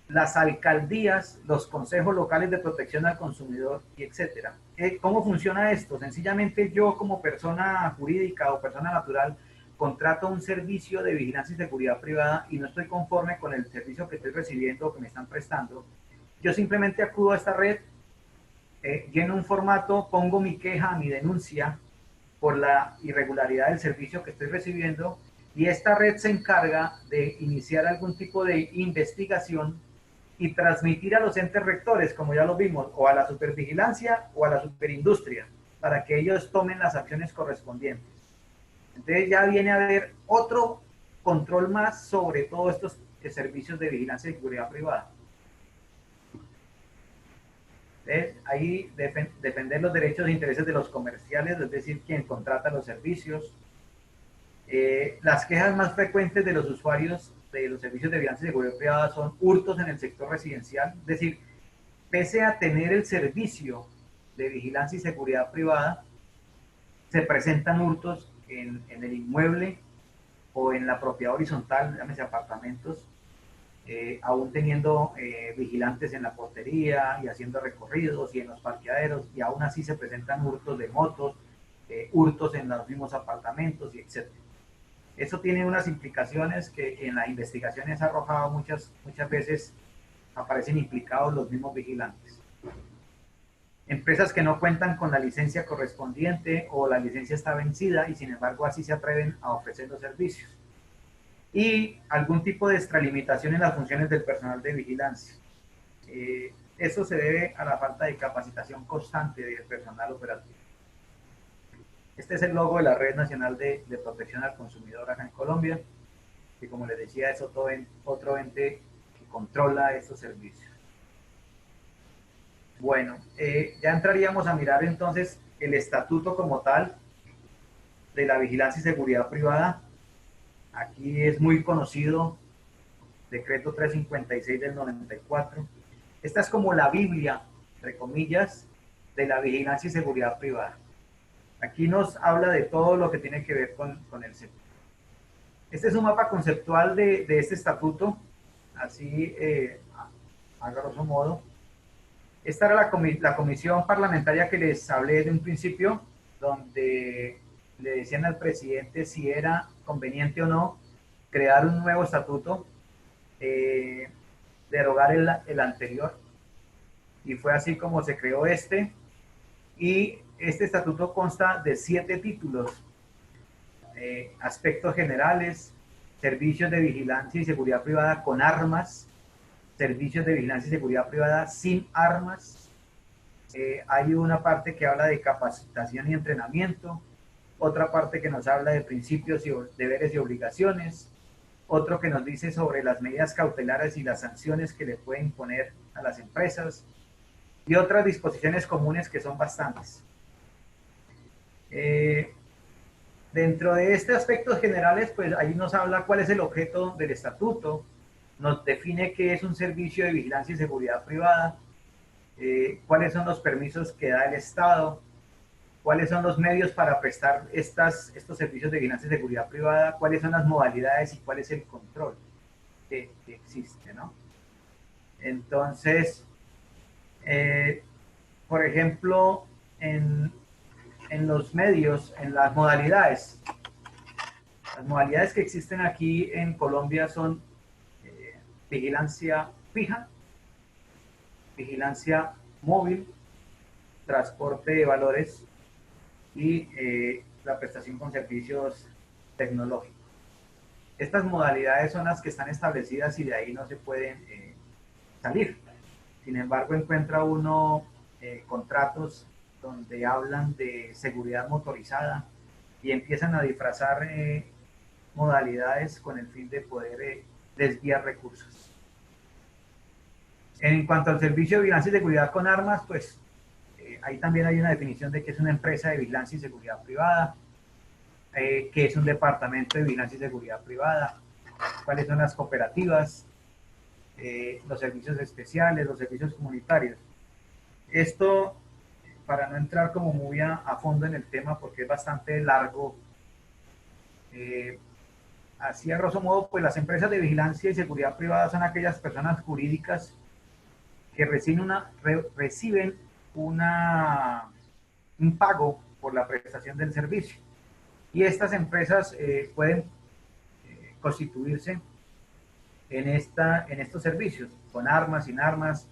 las alcaldías, los consejos locales de protección al consumidor, y etcétera. ¿Cómo funciona esto? Sencillamente yo como persona jurídica o persona natural contrato un servicio de vigilancia y seguridad privada y no estoy conforme con el servicio que estoy recibiendo o que me están prestando. Yo simplemente acudo a esta red, lleno un formato, pongo mi queja, mi denuncia por la irregularidad del servicio que estoy recibiendo, y esta red se encarga de iniciar algún tipo de investigación y transmitir a los entes rectores, como ya lo vimos, o a la supervigilancia o a la superindustria, para que ellos tomen las acciones correspondientes. Entonces ya viene a haber otro control más sobre todos estos servicios de vigilancia y seguridad privada. Entonces, ahí defender los derechos e intereses de los comerciales, es decir, quien contrata los servicios. Las quejas más frecuentes de los usuarios de los servicios de vigilancia y seguridad privada son hurtos en el sector residencial, es decir, pese a tener el servicio de vigilancia y seguridad privada, se presentan hurtos en el inmueble o en la propiedad horizontal, llámese apartamentos, aún teniendo vigilantes en la portería y haciendo recorridos y en los parqueaderos, y aún así se presentan hurtos de motos, hurtos en los mismos apartamentos, y etc. Eso tiene unas implicaciones que en las investigaciones ha arrojado muchas veces aparecen implicados los mismos vigilantes. Empresas que no cuentan con la licencia correspondiente o la licencia está vencida y sin embargo así se atreven a ofrecer los servicios. Y algún tipo de extralimitación en las funciones del personal de vigilancia. Eso se debe a la falta de capacitación constante del personal operativo. Este es el logo de la Red Nacional de Protección al Consumidor acá en Colombia, que como les decía es otro ente que controla estos servicios. Bueno, ya entraríamos a mirar entonces el estatuto como tal de la vigilancia y seguridad privada. Aquí es muy conocido, decreto 356 del 94. Esta es como la Biblia, entre comillas, de la vigilancia y seguridad privada. Aquí nos habla de todo lo que tiene que ver con el sector. Este es un mapa conceptual de este estatuto, así a grosso modo. Esta era la comisión parlamentaria que les hablé de un principio, donde le decían al presidente si era conveniente o no crear un nuevo estatuto, derogar el anterior. Y fue así como se creó este. Y este estatuto consta de 7 títulos: aspectos generales, servicios de vigilancia y seguridad privada con armas, servicios de vigilancia y seguridad privada sin armas. Hay una parte que habla de capacitación y entrenamiento, otra parte que nos habla de principios y deberes y obligaciones, otro que nos dice sobre las medidas cautelares y las sanciones que le pueden imponer a las empresas, y otras disposiciones comunes que son bastantes. Dentro de estos aspectos generales, pues ahí nos habla cuál es el objeto del estatuto, nos define qué es un servicio de vigilancia y seguridad privada, cuáles son los permisos que da el Estado, cuáles son los medios para prestar estos servicios de vigilancia y seguridad privada, cuáles son las modalidades y cuál es el control que existe, ¿no? Entonces, por ejemplo, en los medios, en las modalidades que existen aquí en Colombia son vigilancia fija, vigilancia móvil, transporte de valores y la prestación con servicios tecnológicos. Estas modalidades son las que están establecidas y de ahí no se pueden salir. Sin embargo, encuentra uno contratos donde hablan de seguridad motorizada y empiezan a disfrazar modalidades con el fin de poder desviar recursos. En cuanto al servicio de vigilancia y seguridad con armas, pues ahí también hay una definición de qué es una empresa de vigilancia y seguridad privada, qué es un departamento de vigilancia y seguridad privada, cuáles son las cooperativas, los servicios especiales, los servicios comunitarios. Esto, para no entrar como muy a fondo en el tema, porque es bastante largo, así a grosso modo, pues las empresas de vigilancia y seguridad privada son aquellas personas jurídicas que reciben un pago por la prestación del servicio. Y estas empresas pueden constituirse en estos servicios, con armas, sin armas,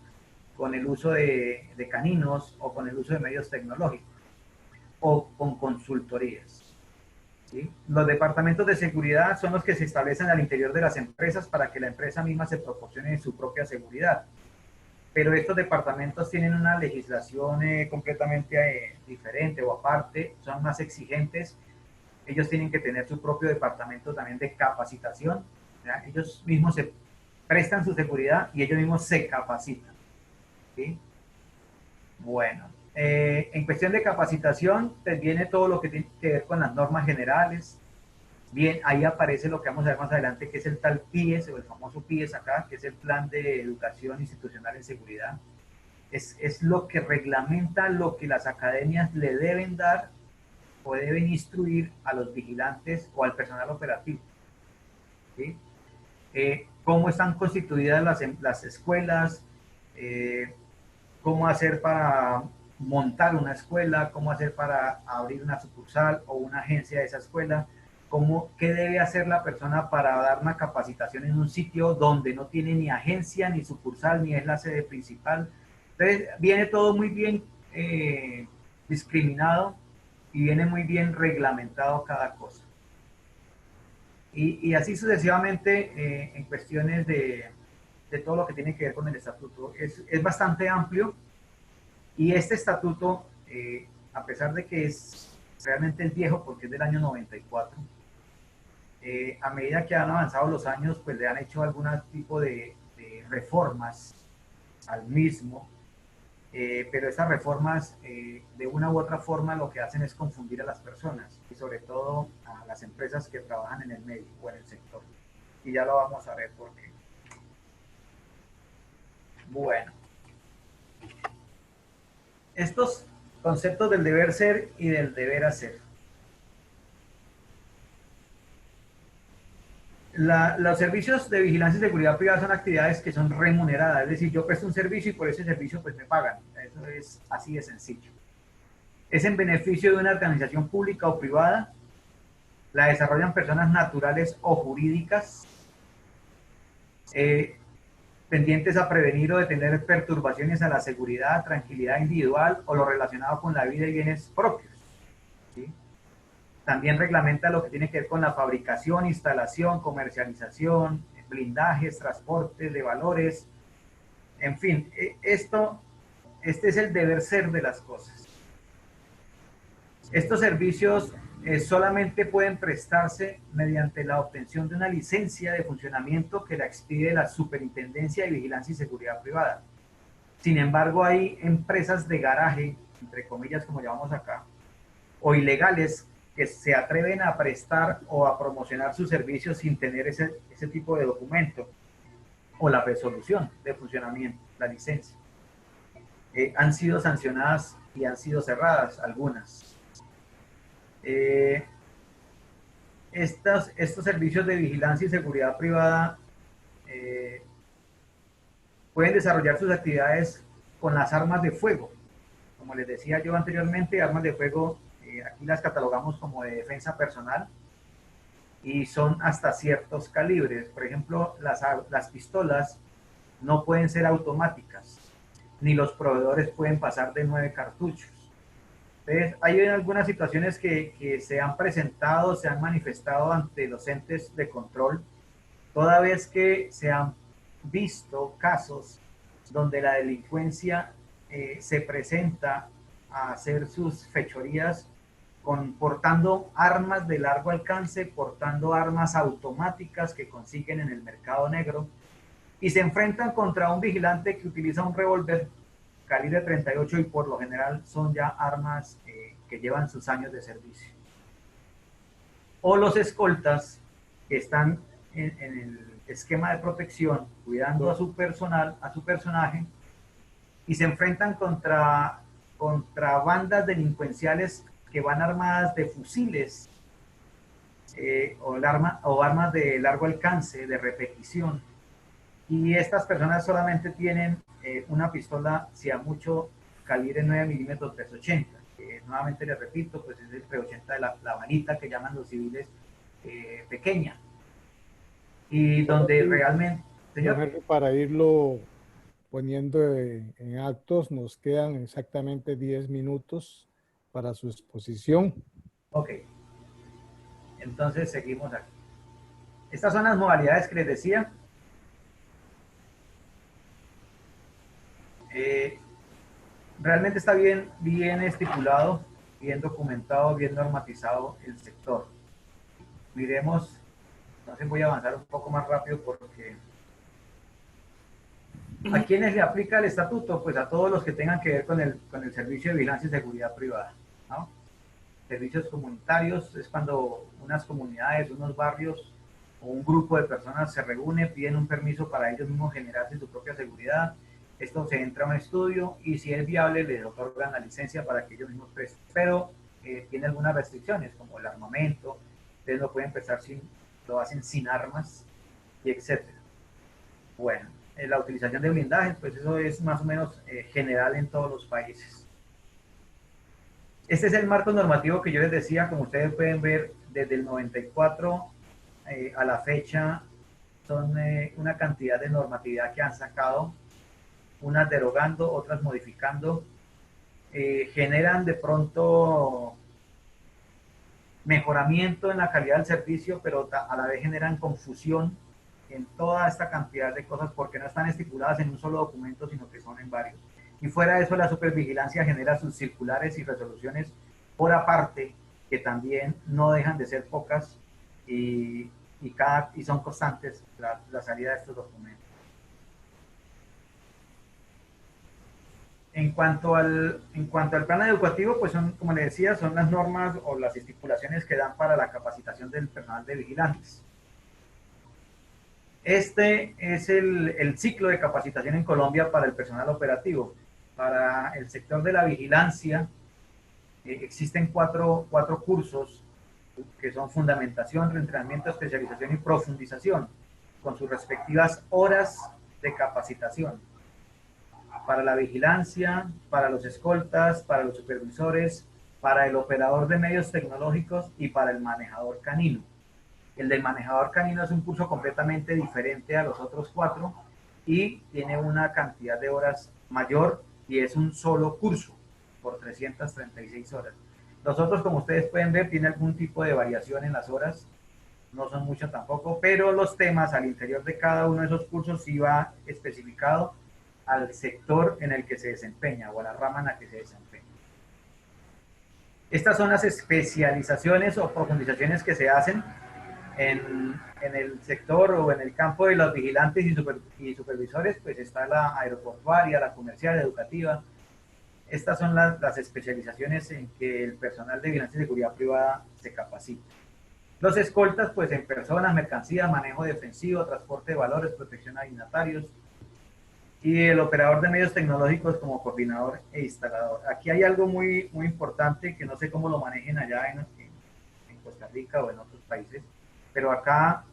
con el uso de caninos o con el uso de medios tecnológicos o con consultorías. ¿Sí? Los departamentos de seguridad son los que se establecen al interior de las empresas para que la empresa misma se proporcione su propia seguridad. Pero estos departamentos tienen una legislación completamente diferente o aparte, son más exigentes. Ellos tienen que tener su propio departamento también de capacitación. ¿Ya? Ellos mismos se prestan su seguridad y ellos mismos se capacitan. ¿Sí? Bueno, en cuestión de capacitación, pues viene todo lo que tiene que ver con las normas generales. Bien, ahí aparece lo que vamos a ver más adelante, que es el tal PIES, o el famoso PIES acá, que es el Plan de Educación Institucional en Seguridad. Es lo que reglamenta lo que las academias le deben dar o deben instruir a los vigilantes o al personal operativo. ¿Sí? Cómo están constituidas las escuelas, cómo hacer para montar una escuela, cómo hacer para abrir una sucursal o una agencia de esa escuela, qué debe hacer la persona para dar una capacitación en un sitio donde no tiene ni agencia, ni sucursal, ni es la sede principal. Entonces, viene todo muy bien discriminado y viene muy bien reglamentado cada cosa. Y así sucesivamente en cuestiones de todo lo que tiene que ver con el estatuto. Es bastante amplio y este estatuto, a pesar de que realmente es viejo porque es del año 94, a medida que han avanzado los años, pues le han hecho algún tipo de reformas al mismo, pero esas reformas de una u otra forma lo que hacen es confundir a las personas y sobre todo a las empresas que trabajan en el medio o en el sector. Y ya lo vamos a ver por qué. Bueno, estos conceptos del deber ser y del deber hacer. Los servicios de vigilancia y seguridad privada son actividades que son remuneradas, es decir, yo presto un servicio y por ese servicio pues me pagan. Eso es así de sencillo. Es en beneficio de una organización pública o privada, la desarrollan personas naturales o jurídicas, pendientes a prevenir o detener perturbaciones a la seguridad, tranquilidad individual o lo relacionado con la vida y bienes propios. ¿Sí? También reglamenta lo que tiene que ver con la fabricación, instalación, comercialización, blindajes, transporte de valores, en fin, este es el deber ser de las cosas. Estos servicios solamente pueden prestarse mediante la obtención de una licencia de funcionamiento que la expide la Superintendencia de Vigilancia y Seguridad Privada. Sin embargo, hay empresas de garaje, entre comillas, como llamamos acá, o ilegales que se atreven a prestar o a promocionar sus servicios sin tener ese tipo de documento o la resolución de funcionamiento, la licencia. Han sido sancionadas y han sido cerradas algunas. Eh, estos servicios de vigilancia y seguridad privada eh, pueden desarrollar sus actividades con las armas de fuego. Como les decía yo anteriormente, armas de fuego, aquí las catalogamos como de defensa personal y son hasta ciertos calibres. Por ejemplo, las pistolas no pueden ser automáticas, ni los proveedores pueden pasar de 9 cartuchos. Entonces, hay algunas situaciones que se han presentado, se han manifestado ante los entes de control, toda vez que se han visto casos donde la delincuencia se presenta a hacer sus fechorías portando armas de largo alcance, portando armas automáticas que consiguen en el mercado negro y se enfrentan contra un vigilante que utiliza un revólver calibre 38 y por lo general son ya armas que llevan sus años de servicio. O los escoltas que están en el esquema de protección, cuidando a su personal, a su personaje, y se enfrentan contra bandas delincuenciales que van armadas de fusiles o armas de largo alcance, de repetición. Y estas personas solamente tienen una pistola, si a mucho, calibre 9 milímetros 380. Nuevamente les repito, pues es el 380 de la varita que llaman los civiles pequeña. Y donde realmente, Don señor. Henry, para irlo poniendo en actos, nos quedan exactamente 10 minutos para su exposición. Ok, entonces seguimos aquí. Estas son las modalidades que les decía. Realmente está bien estipulado, bien documentado, bien normatizado el sector. Miremos, entonces voy a avanzar un poco más rápido porque ¿a quiénes le aplica el estatuto? Pues a todos los que tengan que ver con el servicio de vigilancia y seguridad privada, ¿no? Servicios comunitarios es cuando unas comunidades, unos barrios o un grupo de personas se reúne, piden un permiso para ellos mismos generarse su propia seguridad. Esto se entra a un estudio y si es viable les otorgan la licencia para que ellos mismos presten. Pero tiene algunas restricciones como el armamento, ustedes lo pueden prestar lo hacen sin armas y etcétera. Bueno, la utilización de blindajes, pues eso es más o menos general en todos los países. Este es el marco normativo que yo les decía, como ustedes pueden ver, desde el 94 a la fecha, son una cantidad de normatividad que han sacado, unas derogando, otras modificando, generan de pronto mejoramiento en la calidad del servicio, pero a la vez generan confusión en toda esta cantidad de cosas porque no están estipuladas en un solo documento, sino que son en varios. Y fuera de eso, la supervigilancia genera sus circulares y resoluciones por aparte, que también no dejan de ser pocas y son constantes la salida de estos documentos. En cuanto al plan educativo, pues son, como les decía, son las normas o las estipulaciones que dan para la capacitación del personal de vigilantes. Este es el ciclo de capacitación en Colombia para el personal operativo. Para el sector de la vigilancia existen cuatro cursos que son fundamentación, reentrenamiento, especialización y profundización, con sus respectivas horas de capacitación. Para la vigilancia, para los escoltas, para los supervisores, para el operador de medios tecnológicos y para el manejador canino. El del manejador canino es un curso completamente diferente a los otros cuatro y tiene una cantidad de horas mayor y es un solo curso por 336 horas. Los otros, como ustedes pueden ver, tiene algún tipo de variación en las horas, no son muchas tampoco, pero los temas al interior de cada uno de esos cursos sí va especificado al sector en el que se desempeña o a la rama en la que se desempeña. Estas son las especializaciones o profundizaciones que se hacen en el sector o en el campo de los vigilantes y supervisores, pues está la aeroportuaria, la comercial, la educativa. Estas son las especializaciones en que el personal de vigilancia y seguridad privada se capacita. Los escoltas, pues en personas, mercancías, manejo defensivo, transporte de valores, protección a dignatarios. Y el operador de medios tecnológicos como coordinador e instalador. Aquí hay algo muy importante que no sé cómo lo manejen allá Costa Rica o en otros países, pero acá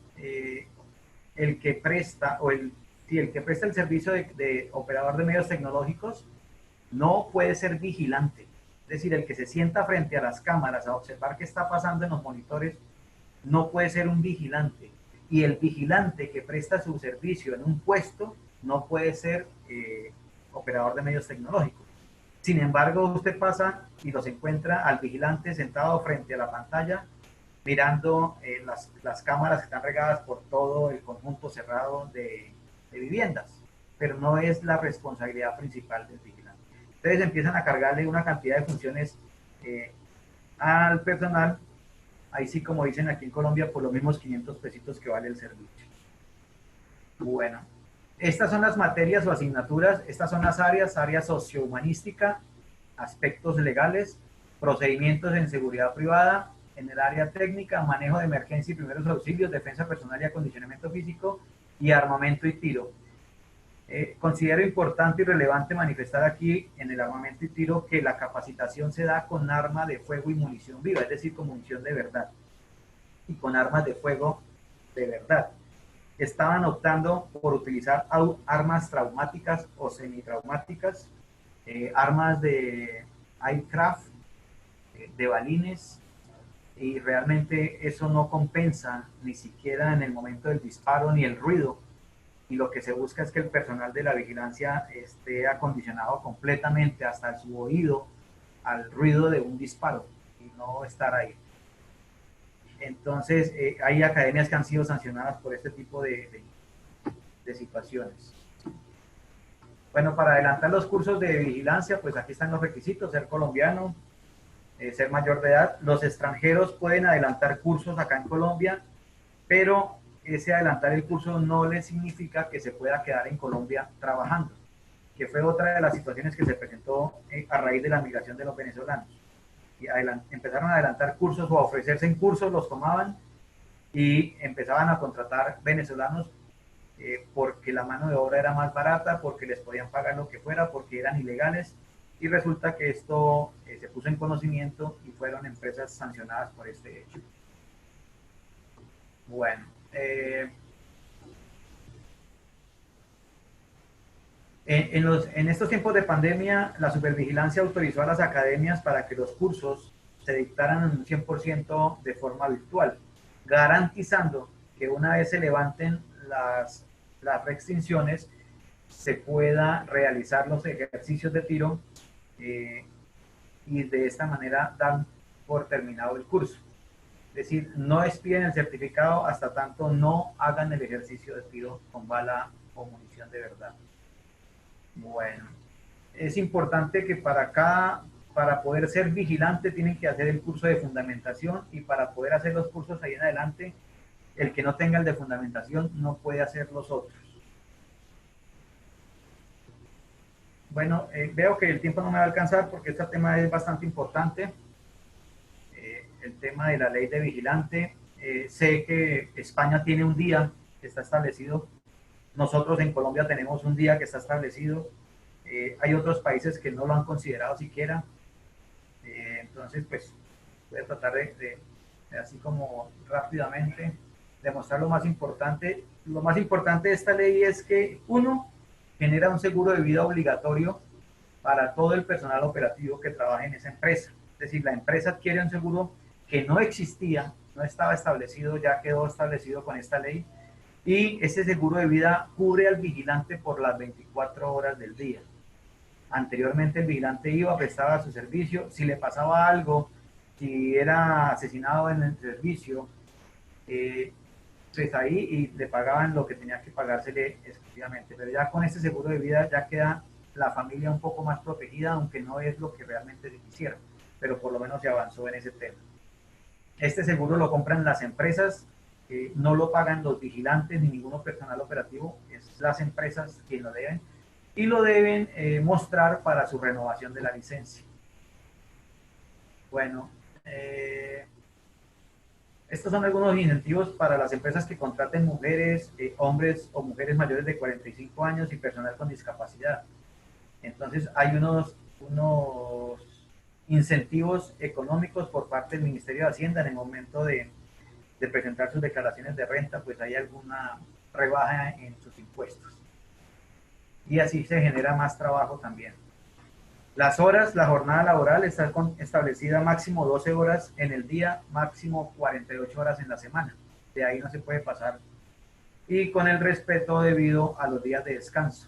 el que presta, sí, el que presta el servicio de operador de medios tecnológicos no puede ser vigilante. Es decir, el que se sienta frente a las cámaras a observar qué está pasando en los monitores no puede ser un vigilante. Y el vigilante que presta su servicio en un puesto no puede ser operador de medios tecnológicos. Sin embargo, usted pasa y los encuentra al vigilante sentado frente a la pantalla, mirando las cámaras que están regadas por todo el conjunto cerrado de viviendas, pero no es la responsabilidad principal del vigilante. Entonces empiezan a cargarle una cantidad de funciones al personal, ahí sí, como dicen aquí en Colombia, por los mismos 500 pesitos que vale el servicio. Bueno, estas son las materias o asignaturas, estas son las áreas sociohumanística, aspectos legales, procedimientos en seguridad privada, en el área técnica, manejo de emergencia y primeros auxilios, defensa personal y acondicionamiento físico, y armamento y tiro. Considero importante y relevante manifestar aquí en el armamento y tiro que la capacitación se da con arma de fuego y munición viva, es decir, con munición de verdad, y con armas de fuego de verdad. Estaban optando por utilizar armas traumáticas o semitraumáticas, armas de aircraft, de balines, y realmente eso no compensa ni siquiera en el momento del disparo ni el ruido, y lo que se busca es que el personal de la vigilancia esté acondicionado completamente hasta su oído al ruido de un disparo y no estar ahí. Entonces, hay academias que han sido sancionadas por este tipo de situaciones. Bueno, para adelantar los cursos de vigilancia, pues aquí están los requisitos: ser colombiano, ser mayor de edad. Los extranjeros pueden adelantar cursos acá en Colombia, pero ese adelantar el curso no le significa que se pueda quedar en Colombia trabajando, que fue otra de las situaciones que se presentó a raíz de la migración de los venezolanos. Y empezaron a adelantar cursos o a ofrecerse en cursos, los tomaban y empezaban a contratar venezolanos porque la mano de obra era más barata, porque les podían pagar lo que fuera, porque eran ilegales, y resulta que esto se puso en conocimiento y fueron empresas sancionadas por este hecho. Bueno, en estos tiempos de pandemia, la supervigilancia autorizó a las academias para que los cursos se dictaran en un 100% de forma virtual, garantizando que una vez se levanten las restricciones, se pueda realizar los ejercicios de tiro y de esta manera dan por terminado el curso. Es decir, no expiden el certificado hasta tanto no hagan el ejercicio de tiro con bala o munición de verdad. Bueno, es importante que para poder ser vigilante tienen que hacer el curso de fundamentación, y para poder hacer los cursos ahí en adelante, el que no tenga el de fundamentación no puede hacer los otros. Bueno, veo que el tiempo no me va a alcanzar porque este tema es bastante importante. El tema de la ley de vigilante. Sé que España tiene un día que está establecido. Nosotros en Colombia tenemos un día que está establecido. Hay otros países que no lo han considerado siquiera. Entonces, pues, voy a tratar de así como rápidamente, demostrar lo más importante. Lo más importante de esta ley es que, uno, genera un seguro de vida obligatorio para todo el personal operativo que trabaja en esa empresa. Es decir, la empresa adquiere un seguro que no existía, no estaba establecido, ya quedó establecido con esta ley, y ese seguro de vida cubre al vigilante por las 24 horas del día. Anteriormente el vigilante iba, prestaba su servicio, si le pasaba algo, si era asesinado en el servicio, pues ahí y le pagaban lo que tenía que pagársele exclusivamente. Pero ya con este seguro de vida ya queda la familia un poco más protegida, aunque no es lo que realmente se quisiera, pero por lo menos se avanzó en ese tema. Este seguro lo compran las empresas, no lo pagan los vigilantes ni ningún personal operativo, es las empresas quienes lo deben, y lo deben mostrar para su renovación de la licencia. Bueno, estos son algunos incentivos para las empresas que contraten mujeres, hombres o mujeres mayores de 45 años y personal con discapacidad. Entonces hay unos incentivos económicos por parte del Ministerio de Hacienda en el momento de presentar sus declaraciones de renta, pues hay alguna rebaja en sus impuestos. Y así se genera más trabajo también. Las horas, la jornada laboral está establecida máximo 12 horas en el día, máximo 48 horas en la semana. De ahí no se puede pasar. Y con el respeto debido a los días de descanso.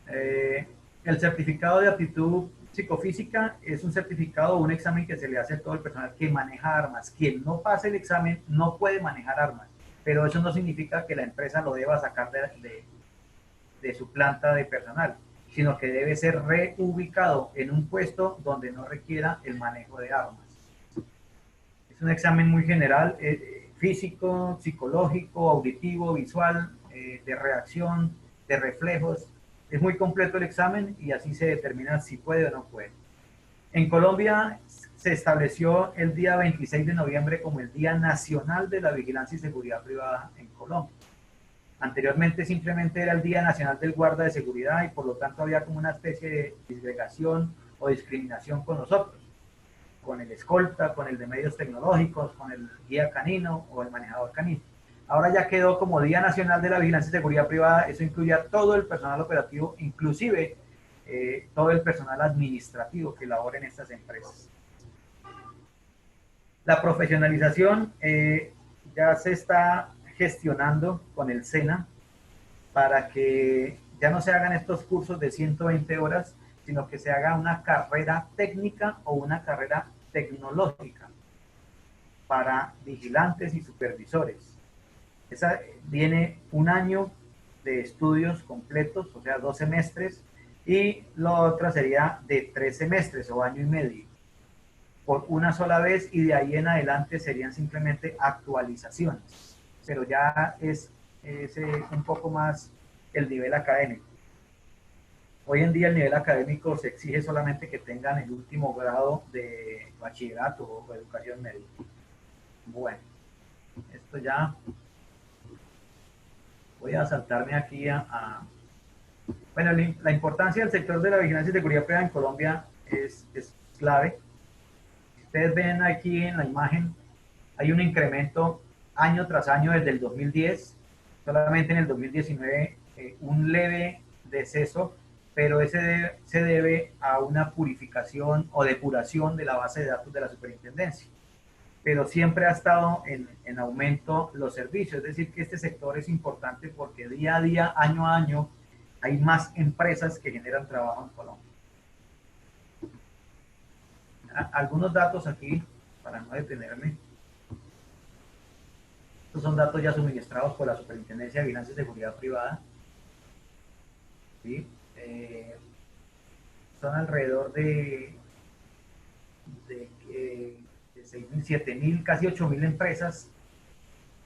El certificado de aptitud psicofísica es un certificado o un examen que se le hace a todo el personal que maneja armas. Quien no pase el examen no puede manejar armas, pero eso no significa que la empresa lo deba sacar de su planta de personal, sino que debe ser reubicado en un puesto donde no requiera el manejo de armas. Es un examen muy general, físico, psicológico, auditivo, visual, de reacción, de reflejos. Es muy completo el examen y así se determina si puede o no puede. En Colombia se estableció el día 26 de noviembre como el Día Nacional de la Vigilancia y Seguridad Privada en Colombia. Anteriormente simplemente era el Día Nacional del Guarda de Seguridad y por lo tanto había como una especie de disgregación o discriminación con nosotros, con el escolta, con el de medios tecnológicos, con el guía canino o el manejador canino. Ahora ya quedó como Día Nacional de la Vigilancia y Seguridad Privada, eso incluye a todo el personal operativo, inclusive todo el personal administrativo que labora en estas empresas. La profesionalización ya se está gestionando con el SENA para que ya no se hagan estos cursos de 120 horas, sino que se haga una carrera técnica o una carrera tecnológica para vigilantes y supervisores. Esa viene un año de estudios completos, o sea, 2 semestres, y la otra sería de 3 semestres o año y medio, por una sola vez, y de ahí en adelante serían simplemente actualizaciones, pero ya es un poco más el nivel académico. Hoy en día el nivel académico se exige solamente que tengan el último grado de bachillerato o educación media. Bueno, esto ya... Voy a saltarme aquí bueno, la importancia del sector de la vigilancia y seguridad privada en Colombia es clave. Ustedes ven aquí en la imagen, hay un incremento año tras año desde el 2010, solamente en el 2019 un leve deceso, pero ese se debe a una purificación o depuración de la base de datos de la superintendencia. Pero siempre ha estado en aumento los servicios, es decir, que este sector es importante porque día a día, año a año, hay más empresas que generan trabajo en Colombia. Algunos datos aquí, para no detenerme. Estos son datos ya suministrados por la Superintendencia de Vigilancia y Seguridad Privada. ¿Sí? Son alrededor de 6.000, 7.000, casi 8.000 empresas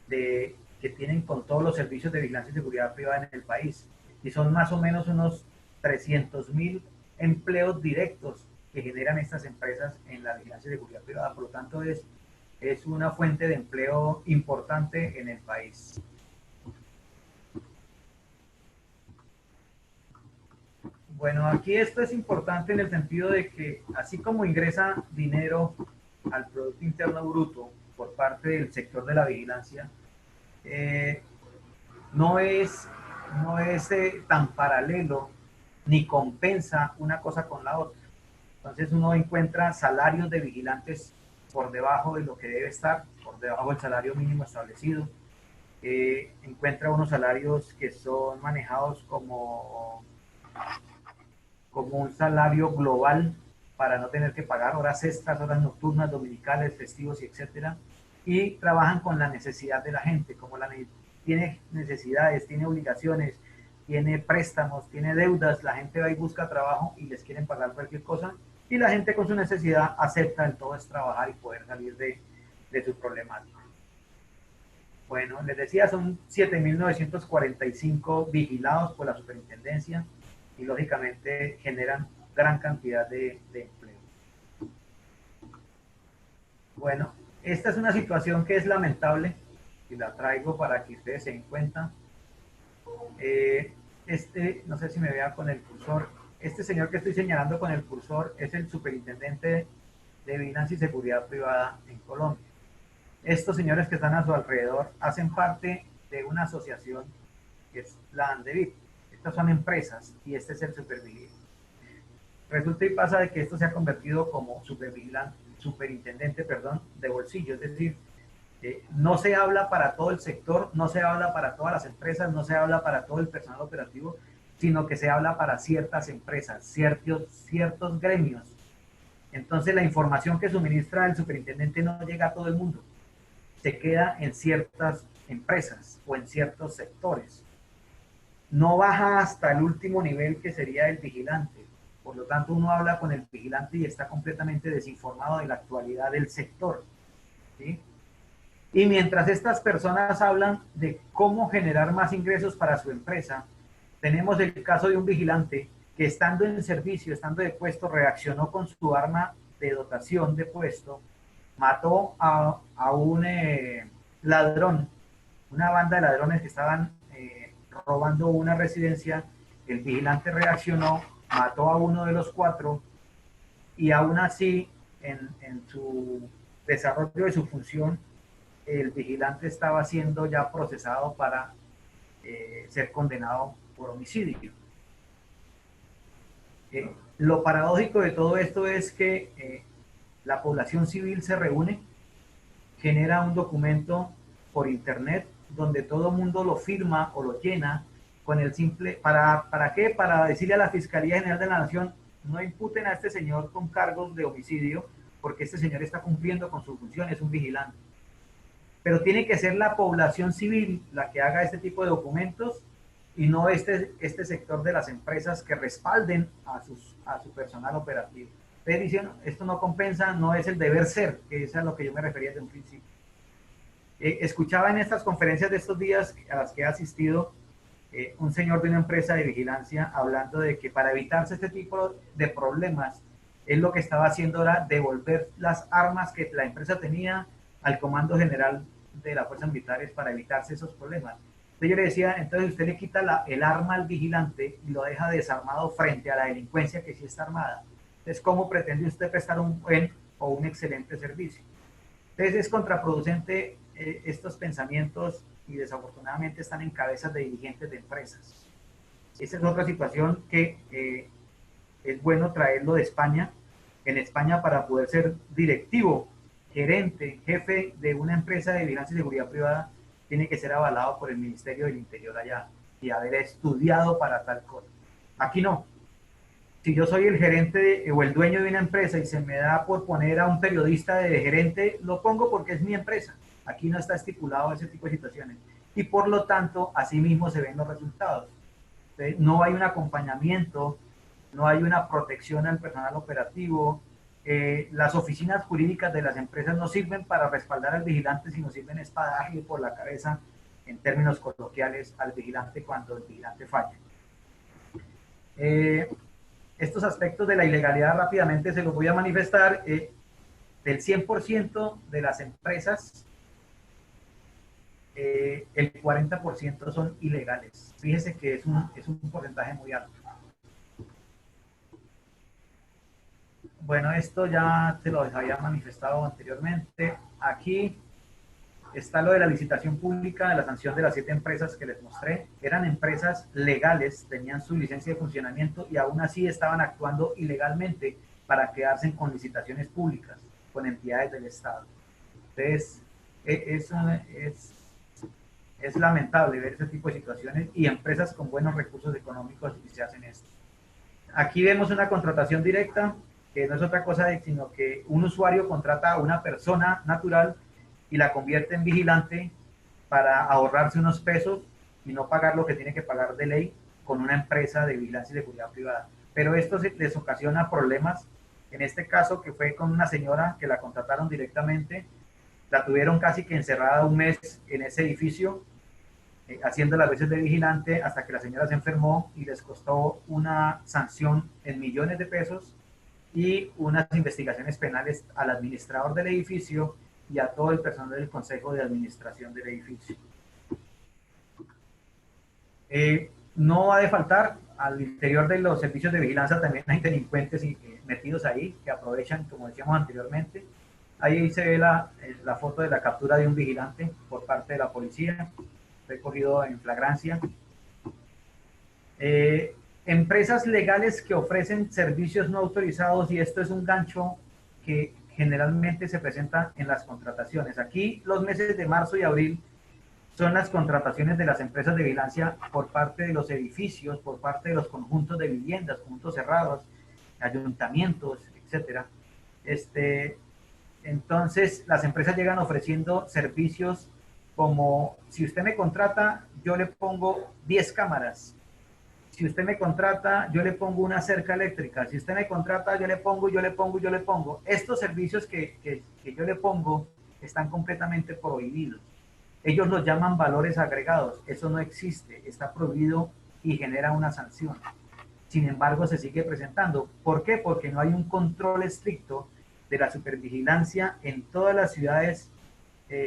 que tienen con todos los servicios de vigilancia y seguridad privada en el país. Y son más o menos unos 300.000 empleos directos que generan estas empresas en la vigilancia y seguridad privada. Por lo tanto, es una fuente de empleo importante en el país. Bueno, aquí esto es importante en el sentido de que así como ingresa dinero al Producto Interno Bruto por parte del sector de la vigilancia, no es tan paralelo ni compensa una cosa con la otra. Entonces uno encuentra salarios de vigilantes por debajo de lo que debe estar, por debajo del salario mínimo establecido. Encuentra unos salarios que son manejados como un salario global para no tener que pagar horas extras, horas nocturnas, dominicales, festivos y etcétera, y trabajan con la necesidad de la gente, como tiene necesidades, tiene obligaciones, tiene préstamos, tiene deudas, la gente va y busca trabajo y les quieren pagar cualquier cosa, y la gente con su necesidad acepta el todo es trabajar y poder salir de su problemática. Bueno, les decía, son 7.945 vigilados por la superintendencia, y lógicamente generan gran cantidad de empleo. Bueno, esta es una situación que es lamentable y la traigo para que ustedes se den cuenta. No sé si me vea con el cursor, este señor que estoy señalando con el cursor es el superintendente de Vigilancia y Seguridad Privada en Colombia. Estos señores que están a su alrededor hacen parte de una asociación que es la ANDEVIT. Estas son empresas y este es el supervigilante. Resulta y pasa de que esto se ha convertido como superintendente, de bolsillo, es decir, no se habla para todo el sector, no se habla para todas las empresas, no se habla para todo el personal operativo, sino que se habla para ciertas empresas, ciertos gremios. Entonces la información que suministra el superintendente no llega a todo el mundo, se queda en ciertas empresas o en ciertos sectores. No baja hasta el último nivel que sería el vigilante. Por lo tanto, uno habla con el vigilante y está completamente desinformado de la actualidad del sector, ¿sí? Y mientras estas personas hablan de cómo generar más ingresos para su empresa, tenemos el caso de un vigilante que estando en servicio, estando de puesto, reaccionó con su arma de dotación de puesto, mató a un ladrón, una banda de ladrones que estaban robando una residencia. El vigilante reaccionó, mató a uno de los cuatro y aún así en su desarrollo de su función el vigilante estaba siendo ya procesado para ser condenado por homicidio. Lo paradójico de todo esto es que la población civil se reúne, genera un documento por internet donde todo el mundo lo firma o lo llena con el simple, ¿para qué? Para decirle a la Fiscalía General de la Nación, no imputen a este señor con cargos de homicidio porque este señor está cumpliendo con su función, es un vigilante. Pero tiene que ser la población civil la que haga este tipo de documentos y no este sector de las empresas que respalden a su personal operativo. Ustedes dicen, esto no compensa, no es el deber ser, que es a lo que yo me refería desde un principio. Escuchaba en estas conferencias de estos días a las que he asistido un señor de una empresa de vigilancia hablando de que para evitarse este tipo de problemas, él lo que estaba haciendo era devolver las armas que la empresa tenía al Comando General de las Fuerzas Militares para evitarse esos problemas. Entonces yo le decía, entonces usted le quita el arma al vigilante y lo deja desarmado frente a la delincuencia que sí está armada. Entonces, ¿cómo pretende usted prestar un buen o un excelente servicio? Entonces es contraproducente estos pensamientos y desafortunadamente están en cabezas de dirigentes de empresas. Esa es otra situación que es bueno traerlo de España. En España, para poder ser directivo, gerente, jefe de una empresa de vigilancia y seguridad privada, tiene que ser avalado por el Ministerio del Interior allá y haber estudiado para tal cosa. Aquí no. Si yo soy el gerente o el dueño de una empresa y se me da por poner a un periodista de gerente, lo pongo porque es mi empresa. Aquí no está estipulado ese tipo de situaciones. Y por lo tanto, así mismo se ven los resultados. Entonces, no hay un acompañamiento, no hay una protección al personal operativo. Las oficinas jurídicas de las empresas no sirven para respaldar al vigilante, sino sirven es para darle por la cabeza, en términos coloquiales, al vigilante cuando el vigilante falla. Estos aspectos de la ilegalidad rápidamente se los voy a manifestar. Del 100% de las empresas, el 40% son ilegales. Fíjese que es un porcentaje muy alto. Bueno, esto ya se lo había manifestado anteriormente. Aquí está lo de la licitación pública, de la sanción de las 7 empresas que les mostré. Eran empresas legales, tenían su licencia de funcionamiento y aún así estaban actuando ilegalmente para quedarse con licitaciones públicas, con entidades del Estado. Entonces, es lamentable ver ese tipo de situaciones y empresas con buenos recursos económicos y se hacen esto. Aquí vemos una contratación directa, que no es otra cosa sino que un usuario contrata a una persona natural y la convierte en vigilante para ahorrarse unos pesos y no pagar lo que tiene que pagar de ley con una empresa de vigilancia y seguridad privada. Pero esto les ocasiona problemas. En este caso, que fue con una señora que la contrataron directamente, la tuvieron casi que encerrada un mes en ese edificio, haciendo las veces de vigilante hasta que la señora se enfermó y les costó una sanción en millones de pesos y unas investigaciones penales al administrador del edificio y a todo el personal del Consejo de Administración del edificio. no va a faltar, al interior de los servicios de vigilancia también hay delincuentes metidos ahí que aprovechan, como decíamos anteriormente. Ahí se ve la foto de la captura de un vigilante por parte de la policía, fue cogido en flagrancia. Empresas legales que ofrecen servicios no autorizados, y esto es un gancho que generalmente se presenta en las contrataciones. Aquí los meses de marzo y abril son las contrataciones de las empresas de vigilancia por parte de los edificios, por parte de los conjuntos de viviendas, conjuntos cerrados, ayuntamientos, etcétera. Entonces, las empresas llegan ofreciendo servicios como: si usted me contrata, yo le pongo 10 cámaras. Si usted me contrata, yo le pongo una cerca eléctrica. Si usted me contrata, yo le pongo. Estos servicios que yo le pongo están completamente prohibidos. Ellos los llaman valores agregados. Eso no existe, está prohibido y genera una sanción. Sin embargo, se sigue presentando. ¿Por qué? Porque no hay un control estricto de la supervigilancia en todas las ciudades,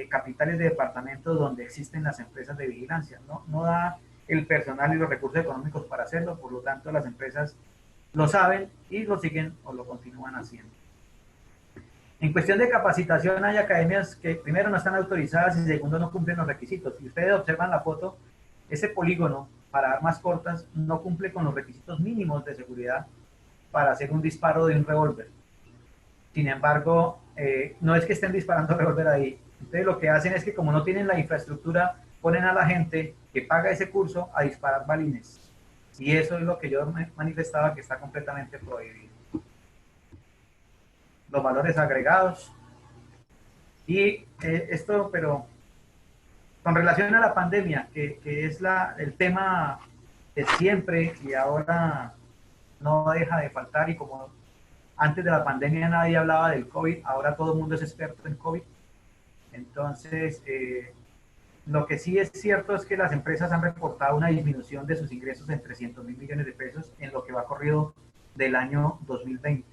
capitales de departamentos donde existen las empresas de vigilancia. No da el personal y los recursos económicos para hacerlo, por lo tanto las empresas lo saben y lo siguen o lo continúan haciendo. En cuestión de capacitación, hay academias que primero no están autorizadas y segundo no cumplen los requisitos. Si ustedes observan la foto, ese polígono para armas cortas no cumple con los requisitos mínimos de seguridad para hacer un disparo de un revólver. Sin embargo, no es que estén disparando revólver ahí. Entonces lo que hacen es que, como no tienen la infraestructura, ponen a la gente que paga ese curso a disparar balines. Y eso es lo que yo manifestaba, que está completamente prohibido. Los valores agregados. Y esto, pero con relación a la pandemia, que es el tema de siempre y ahora no deja de faltar, y como antes de la pandemia nadie hablaba del COVID, ahora todo el mundo es experto en COVID. Entonces, lo que sí es cierto es que las empresas han reportado una disminución de sus ingresos en 300.000 millones de pesos en lo que va corrido del año 2020,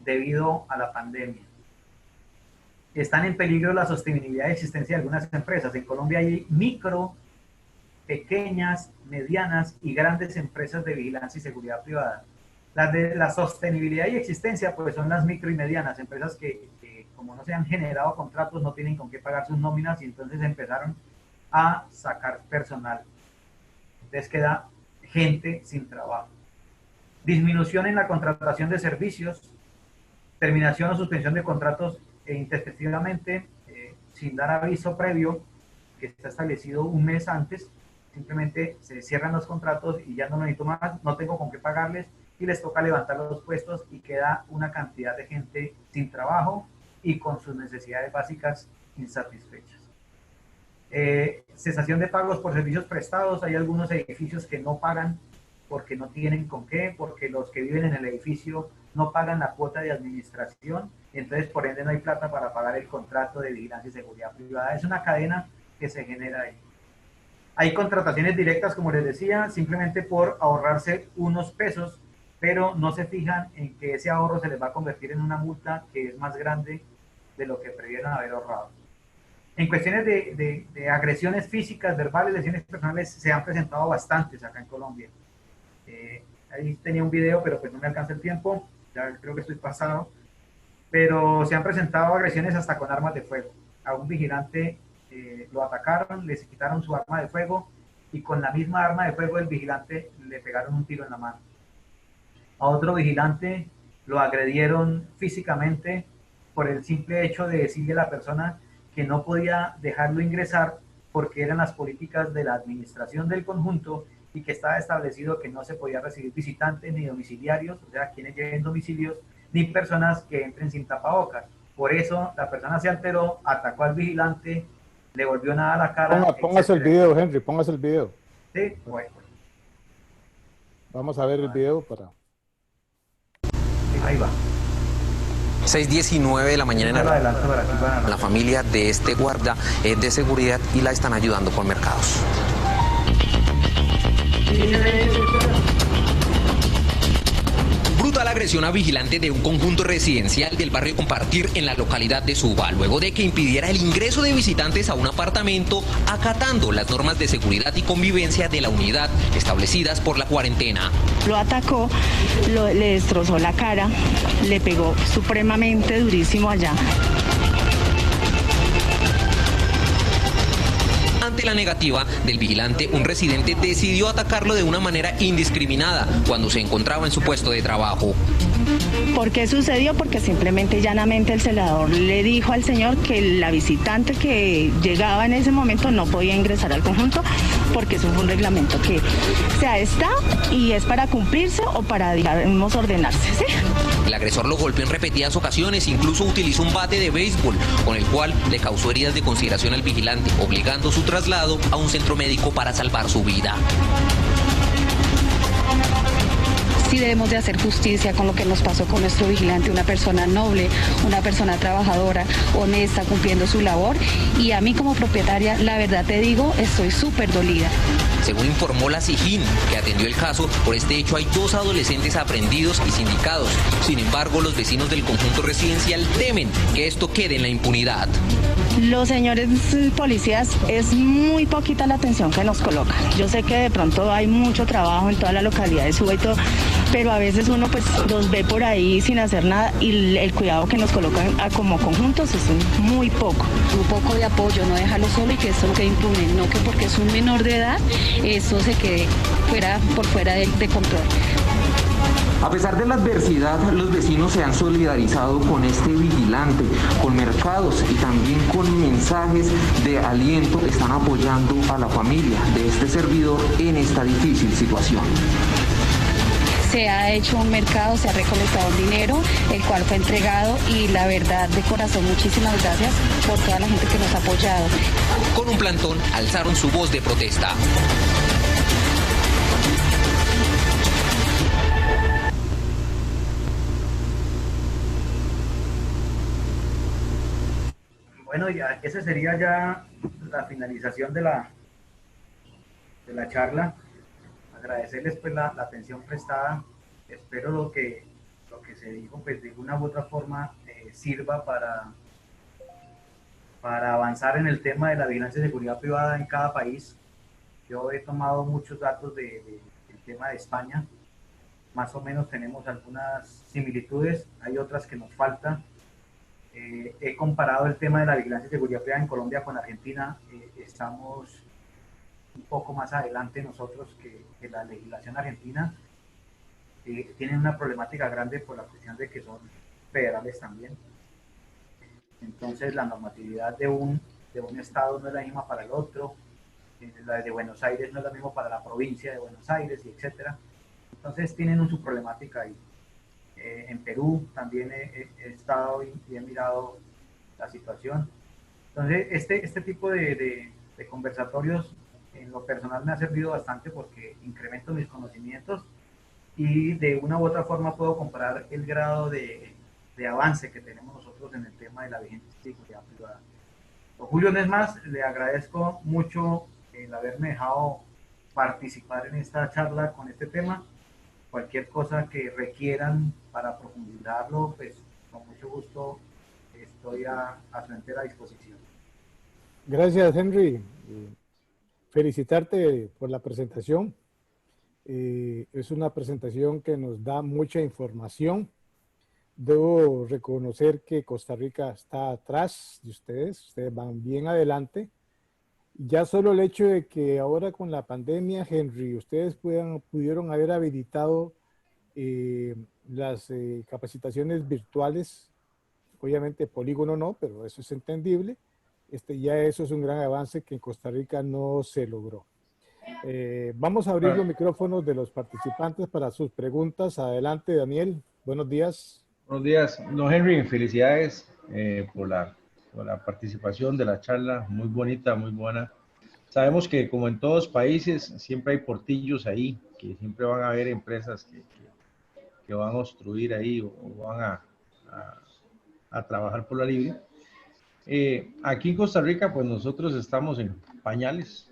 debido a la pandemia. Están en peligro la sostenibilidad y existencia de algunas empresas. En Colombia hay micro, pequeñas, medianas y grandes empresas de vigilancia y seguridad privada. Las de la sostenibilidad y existencia, pues, son las micro y medianas, empresas que como no se han generado contratos, no tienen con qué pagar sus nóminas, y entonces empezaron a sacar personal. Entonces queda gente sin trabajo. Disminución en la contratación de servicios, terminación o suspensión de contratos intempestivamente, sin dar aviso previo, que está establecido un mes antes. Simplemente se cierran los contratos y ya no necesito más, no tengo con qué pagarles, y les toca levantar los puestos y queda una cantidad de gente sin trabajo y con sus necesidades básicas insatisfechas. Cesación de pagos por servicios prestados. Hay algunos edificios que no pagan porque no tienen con qué, porque los que viven en el edificio no pagan la cuota de administración, entonces por ende no hay plata para pagar el contrato de vigilancia y seguridad privada. Es una cadena que se genera ahí. Hay contrataciones directas, como les decía, simplemente por ahorrarse unos pesos, pero no se fijan en que ese ahorro se les va a convertir en una multa que es más grande de lo que previeron haber ahorrado. En cuestiones de agresiones físicas, verbales, lesiones personales, se han presentado bastantes acá en Colombia. Ahí tenía un video, pero pues no me alcanza el tiempo, ya creo que estoy pasado, pero se han presentado agresiones hasta con armas de fuego. A un vigilante lo atacaron, le quitaron su arma de fuego, y con la misma arma de fuego del vigilante le pegaron un tiro en la mano. A otro vigilante lo agredieron físicamente por el simple hecho de decirle a la persona que no podía dejarlo ingresar porque eran las políticas de la administración del conjunto, y que estaba establecido que no se podía recibir visitantes ni domiciliarios, o sea, quienes lleven domicilios, ni personas que entren sin tapabocas. Por eso la persona se alteró, atacó al vigilante, le volvió nada a la cara. Póngase el video, Henry, póngase el video. Sí, bueno. Vamos a ver el video para... Ahí va. 6:19 de la mañana en la familia de este guarda de seguridad, y la están ayudando con mercados. brutal agresión a vigilante de un conjunto residencial del barrio Compartir en la localidad de Suba, luego de que impidiera el ingreso de visitantes a un apartamento, acatando las normas de seguridad y convivencia de la unidad establecidas por la cuarentena. Lo atacó, le destrozó la cara, le pegó supremamente durísimo allá. Ante la negativa del vigilante, un residente decidió atacarlo de una manera indiscriminada cuando se encontraba en su puesto de trabajo. ¿Por qué sucedió? Porque simplemente y llanamente el celador le dijo al señor que la visitante que llegaba en ese momento no podía ingresar al conjunto, porque eso fue un reglamento que, o sea, está y es para cumplirse o para, digamos, ordenarse, ¿sí? El agresor lo golpeó en repetidas ocasiones, incluso utilizó un bate de béisbol, con el cual le causó heridas de consideración al vigilante, obligando su traslado a un centro médico para salvar su vida. Sí debemos de hacer justicia con lo que nos pasó con nuestro vigilante, una persona noble, una persona trabajadora, honesta, cumpliendo su labor. Y a mí como propietaria, la verdad te digo, estoy súper dolida. Según informó la SIJIN, que atendió el caso, por este hecho hay 2 adolescentes aprehendidos y sindicados. Sin embargo, los vecinos del conjunto residencial temen que esto quede en la impunidad. Los señores policías, es muy poquita la atención que nos colocan. Yo sé que de pronto hay mucho trabajo en toda la localidad de Suba y todo, pero a veces uno pues los ve por ahí sin hacer nada y el cuidado que nos colocan como conjuntos es muy poco. Un poco de apoyo, no dejarlo solo y que esto quede impune, no que porque es un menor de edad, esto se quede por fuera de control. A pesar de la adversidad, los vecinos se han solidarizado con este vigilante, con mercados y también con mensajes de aliento. Están apoyando a la familia de este servidor en esta difícil situación. Se ha hecho un mercado, se ha recolectado un dinero, el cual fue entregado y la verdad, de corazón, muchísimas gracias por toda la gente que nos ha apoyado. Con un plantón alzaron su voz de protesta. Bueno, ya esa sería ya la finalización de la charla. Agradecerles pues la atención prestada. Espero lo que se dijo pues de una u otra forma sirva para avanzar en el tema de la vigilancia y seguridad privada en cada país. Yo he tomado muchos datos del tema de España. Más o menos tenemos algunas similitudes, hay otras que nos faltan. He comparado el tema de la vigilancia y seguridad privada en Colombia con Argentina. Estamos un poco más adelante nosotros que la legislación argentina. Tienen una problemática grande por la cuestión de que son federales también. Entonces la normatividad de un estado no es la misma para el otro. La de Buenos Aires no es la misma para la provincia de Buenos Aires, y etcétera. Entonces tienen su problemática ahí. En Perú también he estado y he mirado la situación. Entonces, este tipo de conversatorios en lo personal me ha servido bastante porque incremento mis conocimientos y de una u otra forma puedo comparar el grado de avance que tenemos nosotros en el tema de la vigilancia y seguridad privada. Julio, no es más, le agradezco mucho el haberme dejado participar en esta charla con este tema. Cualquier cosa que requieran para profundizarlo, pues con mucho gusto estoy a su entera disposición. Gracias, Henry. Felicitarte por la presentación. Es una presentación que nos da mucha información. Debo reconocer que Costa Rica está atrás de ustedes van bien adelante. Ya solo el hecho de que ahora con la pandemia, Henry, ustedes pudieron haber habilitado las capacitaciones virtuales, obviamente polígono no, pero eso es entendible. Ya eso es un gran avance que en Costa Rica no se logró. Vamos a abrir los micrófonos de los participantes para sus preguntas. Adelante, Daniel. Buenos días. Buenos días. Don Henry, felicidades por la participación de la charla. Muy bonita, muy buena. Sabemos que como en todos países siempre hay portillos ahí, que siempre van a haber empresas que van a obstruir ahí o van a trabajar por la libre. Aquí en Costa Rica, pues nosotros estamos en pañales,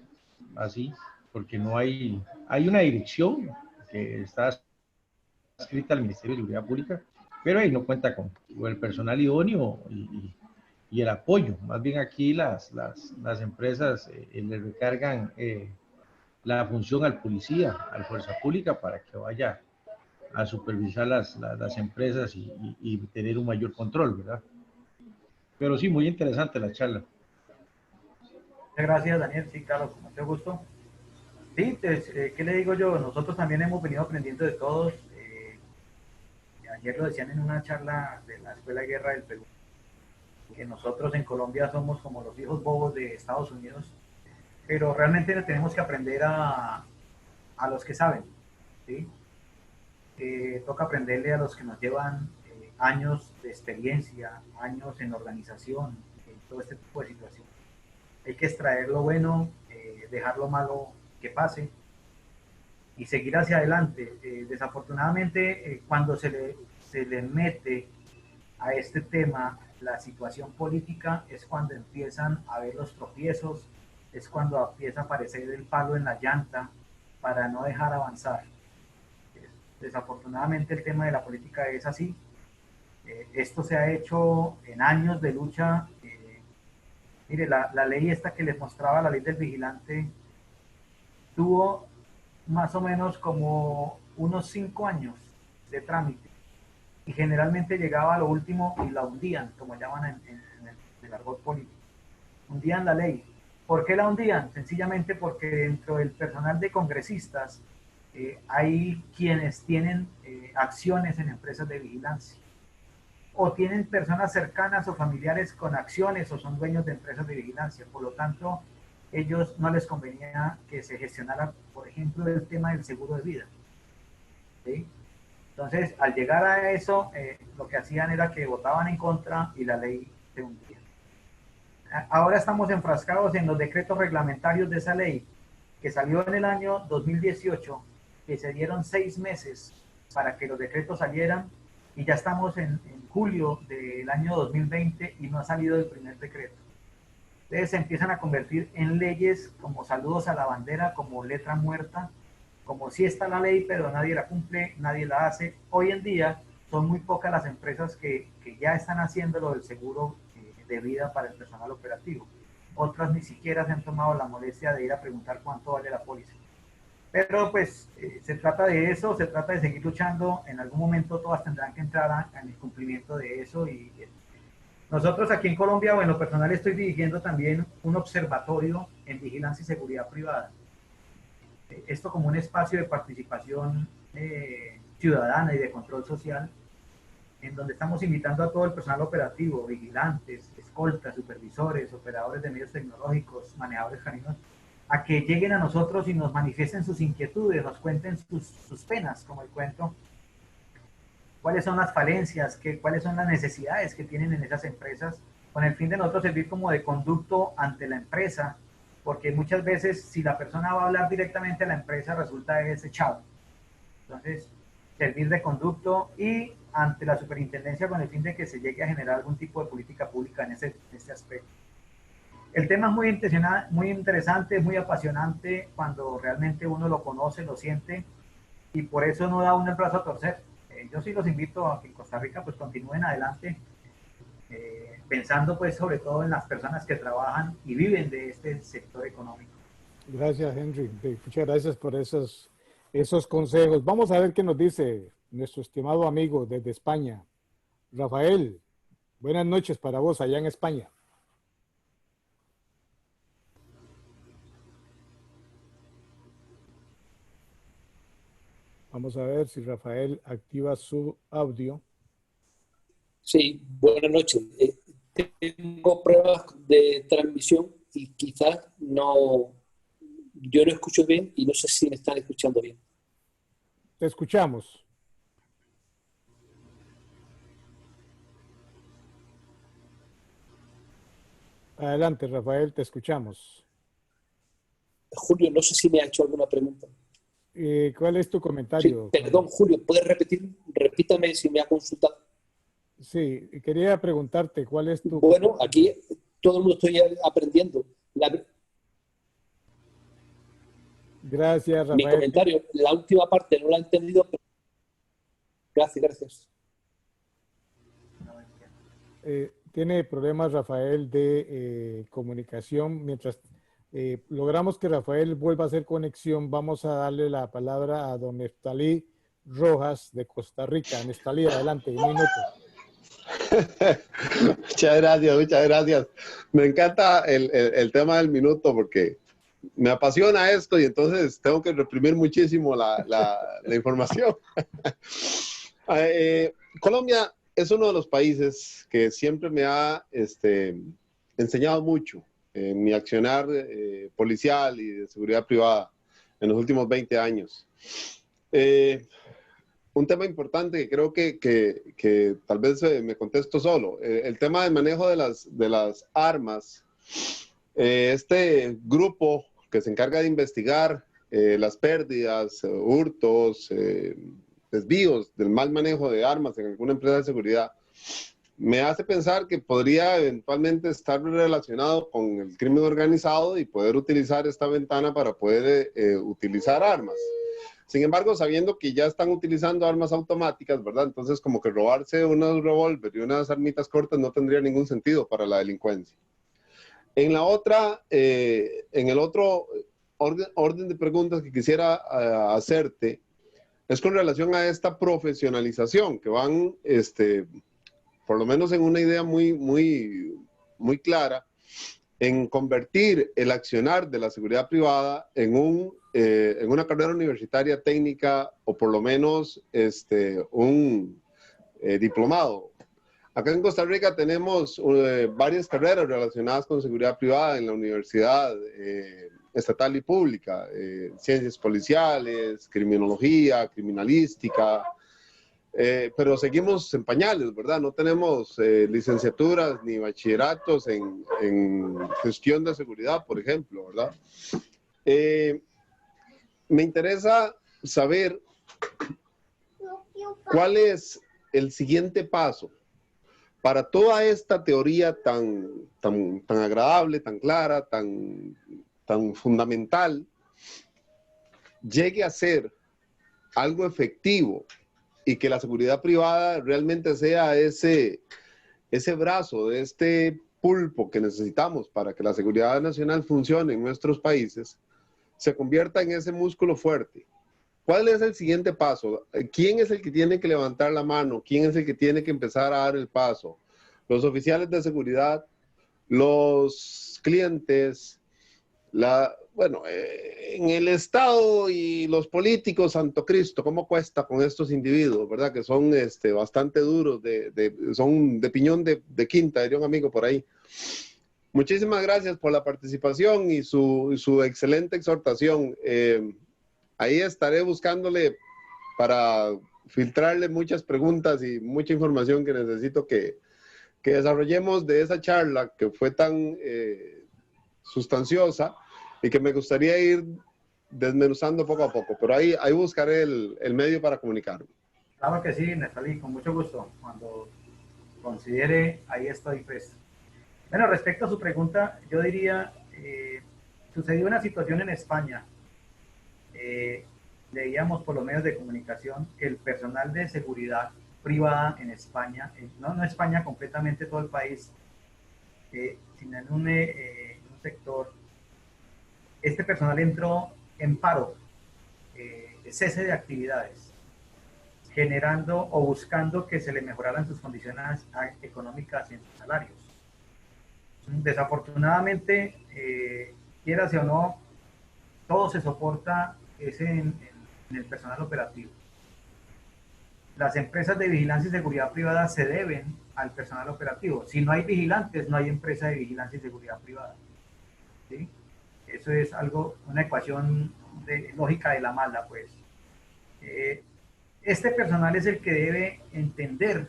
así, porque no hay una dirección que está adscrita al Ministerio de Seguridad Pública, pero ahí no cuenta con el personal idóneo y el apoyo. Más bien aquí las empresas le recargan la función al policía, a la fuerza pública, para que vaya a supervisar las empresas y tener un mayor control, ¿verdad? Pero sí, muy interesante la charla. Muchas gracias, Daniel. Sí, claro, con mucho gusto. Sí, pues, ¿qué le digo yo? Nosotros también hemos venido aprendiendo de todos. Ayer lo decían en una charla de la Escuela de Guerra del Perú, que nosotros en Colombia somos como los hijos bobos de Estados Unidos, pero realmente tenemos que aprender a los que saben, ¿sí? Toca aprenderle a los que nos llevan años de experiencia, años en organización, en todo este tipo de situaciones. Hay que extraer lo bueno, dejar lo malo que pase y seguir hacia adelante. Desafortunadamente, cuando se le mete a este tema la situación política, es cuando empiezan a ver los tropiezos, es cuando empieza a aparecer el palo en la llanta para no dejar avanzar. Desafortunadamente el tema de la política es así. Esto se ha hecho en años de lucha. Mire, la ley esta que les mostraba, la ley del vigilante, tuvo más o menos como unos 5 años de trámite y generalmente llegaba a lo último y la hundían, como llaman en el argot político. Hundían la ley. ¿Por qué la hundían? Sencillamente porque dentro del personal de congresistas hay quienes tienen acciones en empresas de vigilancia o tienen personas cercanas o familiares con acciones o son dueños de empresas de vigilancia. Por lo tanto, ellos no les convenía que se gestionara, por ejemplo, el tema del seguro de vida, ¿sí? Entonces, al llegar a eso, lo que hacían era que votaban en contra y la ley se hundía. Ahora estamos enfrascados en los decretos reglamentarios de esa ley, que salió en el año 2018, que se dieron 6 meses para que los decretos salieran, y ya estamos en julio del año 2020 y no ha salido el primer decreto. Entonces se empiezan a convertir en leyes como saludos a la bandera, como letra muerta, como si está la ley, pero nadie la cumple, nadie la hace. Hoy en día son muy pocas las empresas que ya están haciendo lo del seguro de vida para el personal operativo. Otras ni siquiera se han tomado la molestia de ir a preguntar cuánto vale la póliza. Pero pues se trata de eso, se trata de seguir luchando. En algún momento todas tendrán que entrar en el cumplimiento de eso. Y nosotros aquí en Colombia, o en lo personal, estoy dirigiendo también un observatorio en vigilancia y seguridad privada. Esto como un espacio de participación ciudadana y de control social, en donde estamos invitando a todo el personal operativo, vigilantes, escoltas, supervisores, operadores de medios tecnológicos, manejadores caninos, a que lleguen a nosotros y nos manifiesten sus inquietudes, nos cuenten sus penas, como el cuento, cuáles son las falencias, cuáles son las necesidades que tienen en esas empresas, con el fin de nosotros servir como de conducto ante la empresa, porque muchas veces si la persona va a hablar directamente a la empresa resulta desechado. Entonces, servir de conducto y ante la superintendencia con el fin de que se llegue a generar algún tipo de política pública en este aspecto. El tema es muy interesante, muy apasionante cuando realmente uno lo conoce, lo siente, y por eso no da uno el brazo a torcer. Yo sí los invito a que en Costa Rica pues continúen adelante, pensando pues sobre todo en las personas que trabajan y viven de este sector económico. Gracias, Henry. Muchas gracias por esos consejos. Vamos a ver qué nos dice nuestro estimado amigo desde España. Rafael, buenas noches para vos allá en España. Vamos a ver si Rafael activa su audio. Sí, buenas noches. Tengo pruebas de transmisión y quizás yo no escucho bien y no sé si me están escuchando bien. Te escuchamos. Adelante, Rafael, te escuchamos. Julio, no sé si me ha hecho alguna pregunta. ¿Cuál es tu comentario? Sí, perdón, Julio, ¿puedes repetir? Repítame si me ha consultado. Sí, quería preguntarte cuál es tu... Bueno, aquí todo el mundo estoy aprendiendo. Gracias, Rafael. Mi comentario, la última parte no la he entendido, pero Gracias. Tiene problemas Rafael de comunicación. Mientras logramos que Rafael vuelva a hacer conexión, vamos a darle la palabra a don Neftalí Rojas de Costa Rica. Neftalí, adelante, un minuto. Muchas gracias. Me encanta el tema del minuto porque me apasiona esto y entonces tengo que reprimir muchísimo la información. Colombia es uno de los países que siempre me ha enseñado mucho en mi accionar policial y de seguridad privada en los últimos 20 años. Un tema importante que creo que tal vez me contesto solo, el tema del manejo de las armas. Este grupo que se encarga de investigar las pérdidas, hurtos, desvíos del mal manejo de armas en alguna empresa de seguridad, me hace pensar que podría eventualmente estar relacionado con el crimen organizado y poder utilizar esta ventana para poder utilizar armas. Sin embargo, sabiendo que ya están utilizando armas automáticas, ¿verdad? Entonces, como que robarse unos revólver y unas armitas cortas no tendría ningún sentido para la delincuencia. En la otra, en el otro orden de preguntas que quisiera hacerte, es con relación a esta profesionalización que van, por lo menos en una idea muy clara, en convertir el accionar de la seguridad privada en una carrera universitaria técnica o por lo menos un diplomado. Acá en Costa Rica tenemos varias carreras relacionadas con seguridad privada en la universidad estatal y pública, ciencias policiales, criminología, criminalística, pero seguimos en pañales, ¿verdad? No tenemos licenciaturas ni bachilleratos en gestión de seguridad, por ejemplo, ¿verdad? Me interesa saber cuál es el siguiente paso para toda esta teoría tan agradable, tan clara, tan fundamental, llegue a ser algo efectivo y que la seguridad privada realmente sea ese brazo de este pulpo que necesitamos para que la seguridad nacional funcione en nuestros países, se convierta en ese músculo fuerte. ¿Cuál es el siguiente paso? ¿Quién es el que tiene que levantar la mano? ¿Quién es el que tiene que empezar a dar el paso? ¿Los oficiales de seguridad? ¿Los clientes? En el Estado y los políticos, santo Cristo, ¿cómo cuesta con estos individuos, verdad? Que son bastante duros, son de piñón de quinta, diría un amigo por ahí. Muchísimas gracias por la participación y su excelente exhortación. Ahí estaré buscándole para filtrarle muchas preguntas y mucha información que necesito que desarrollemos de esa charla que fue tan sustanciosa y que me gustaría ir desmenuzando poco a poco, pero ahí buscaré el medio para comunicarme. Claro que sí, Neftalí, con mucho gusto. Cuando considere, ahí estoy, pues. Bueno, respecto a su pregunta, yo diría, sucedió una situación en España. Leíamos por los medios de comunicación que el personal de seguridad privada en España, no España completamente, todo el país, sino en un sector, este personal entró en paro, cese de actividades, generando o buscando que se le mejoraran sus condiciones económicas y en sus salarios. Desafortunadamente, quieras o no, todo se soporta en el personal operativo. Las empresas de vigilancia y seguridad privada se deben al personal operativo. Si no hay vigilantes, no hay empresa de vigilancia y seguridad privada. ¿Sí? Eso es una ecuación lógica de la mala, pues. Este personal es el que debe entender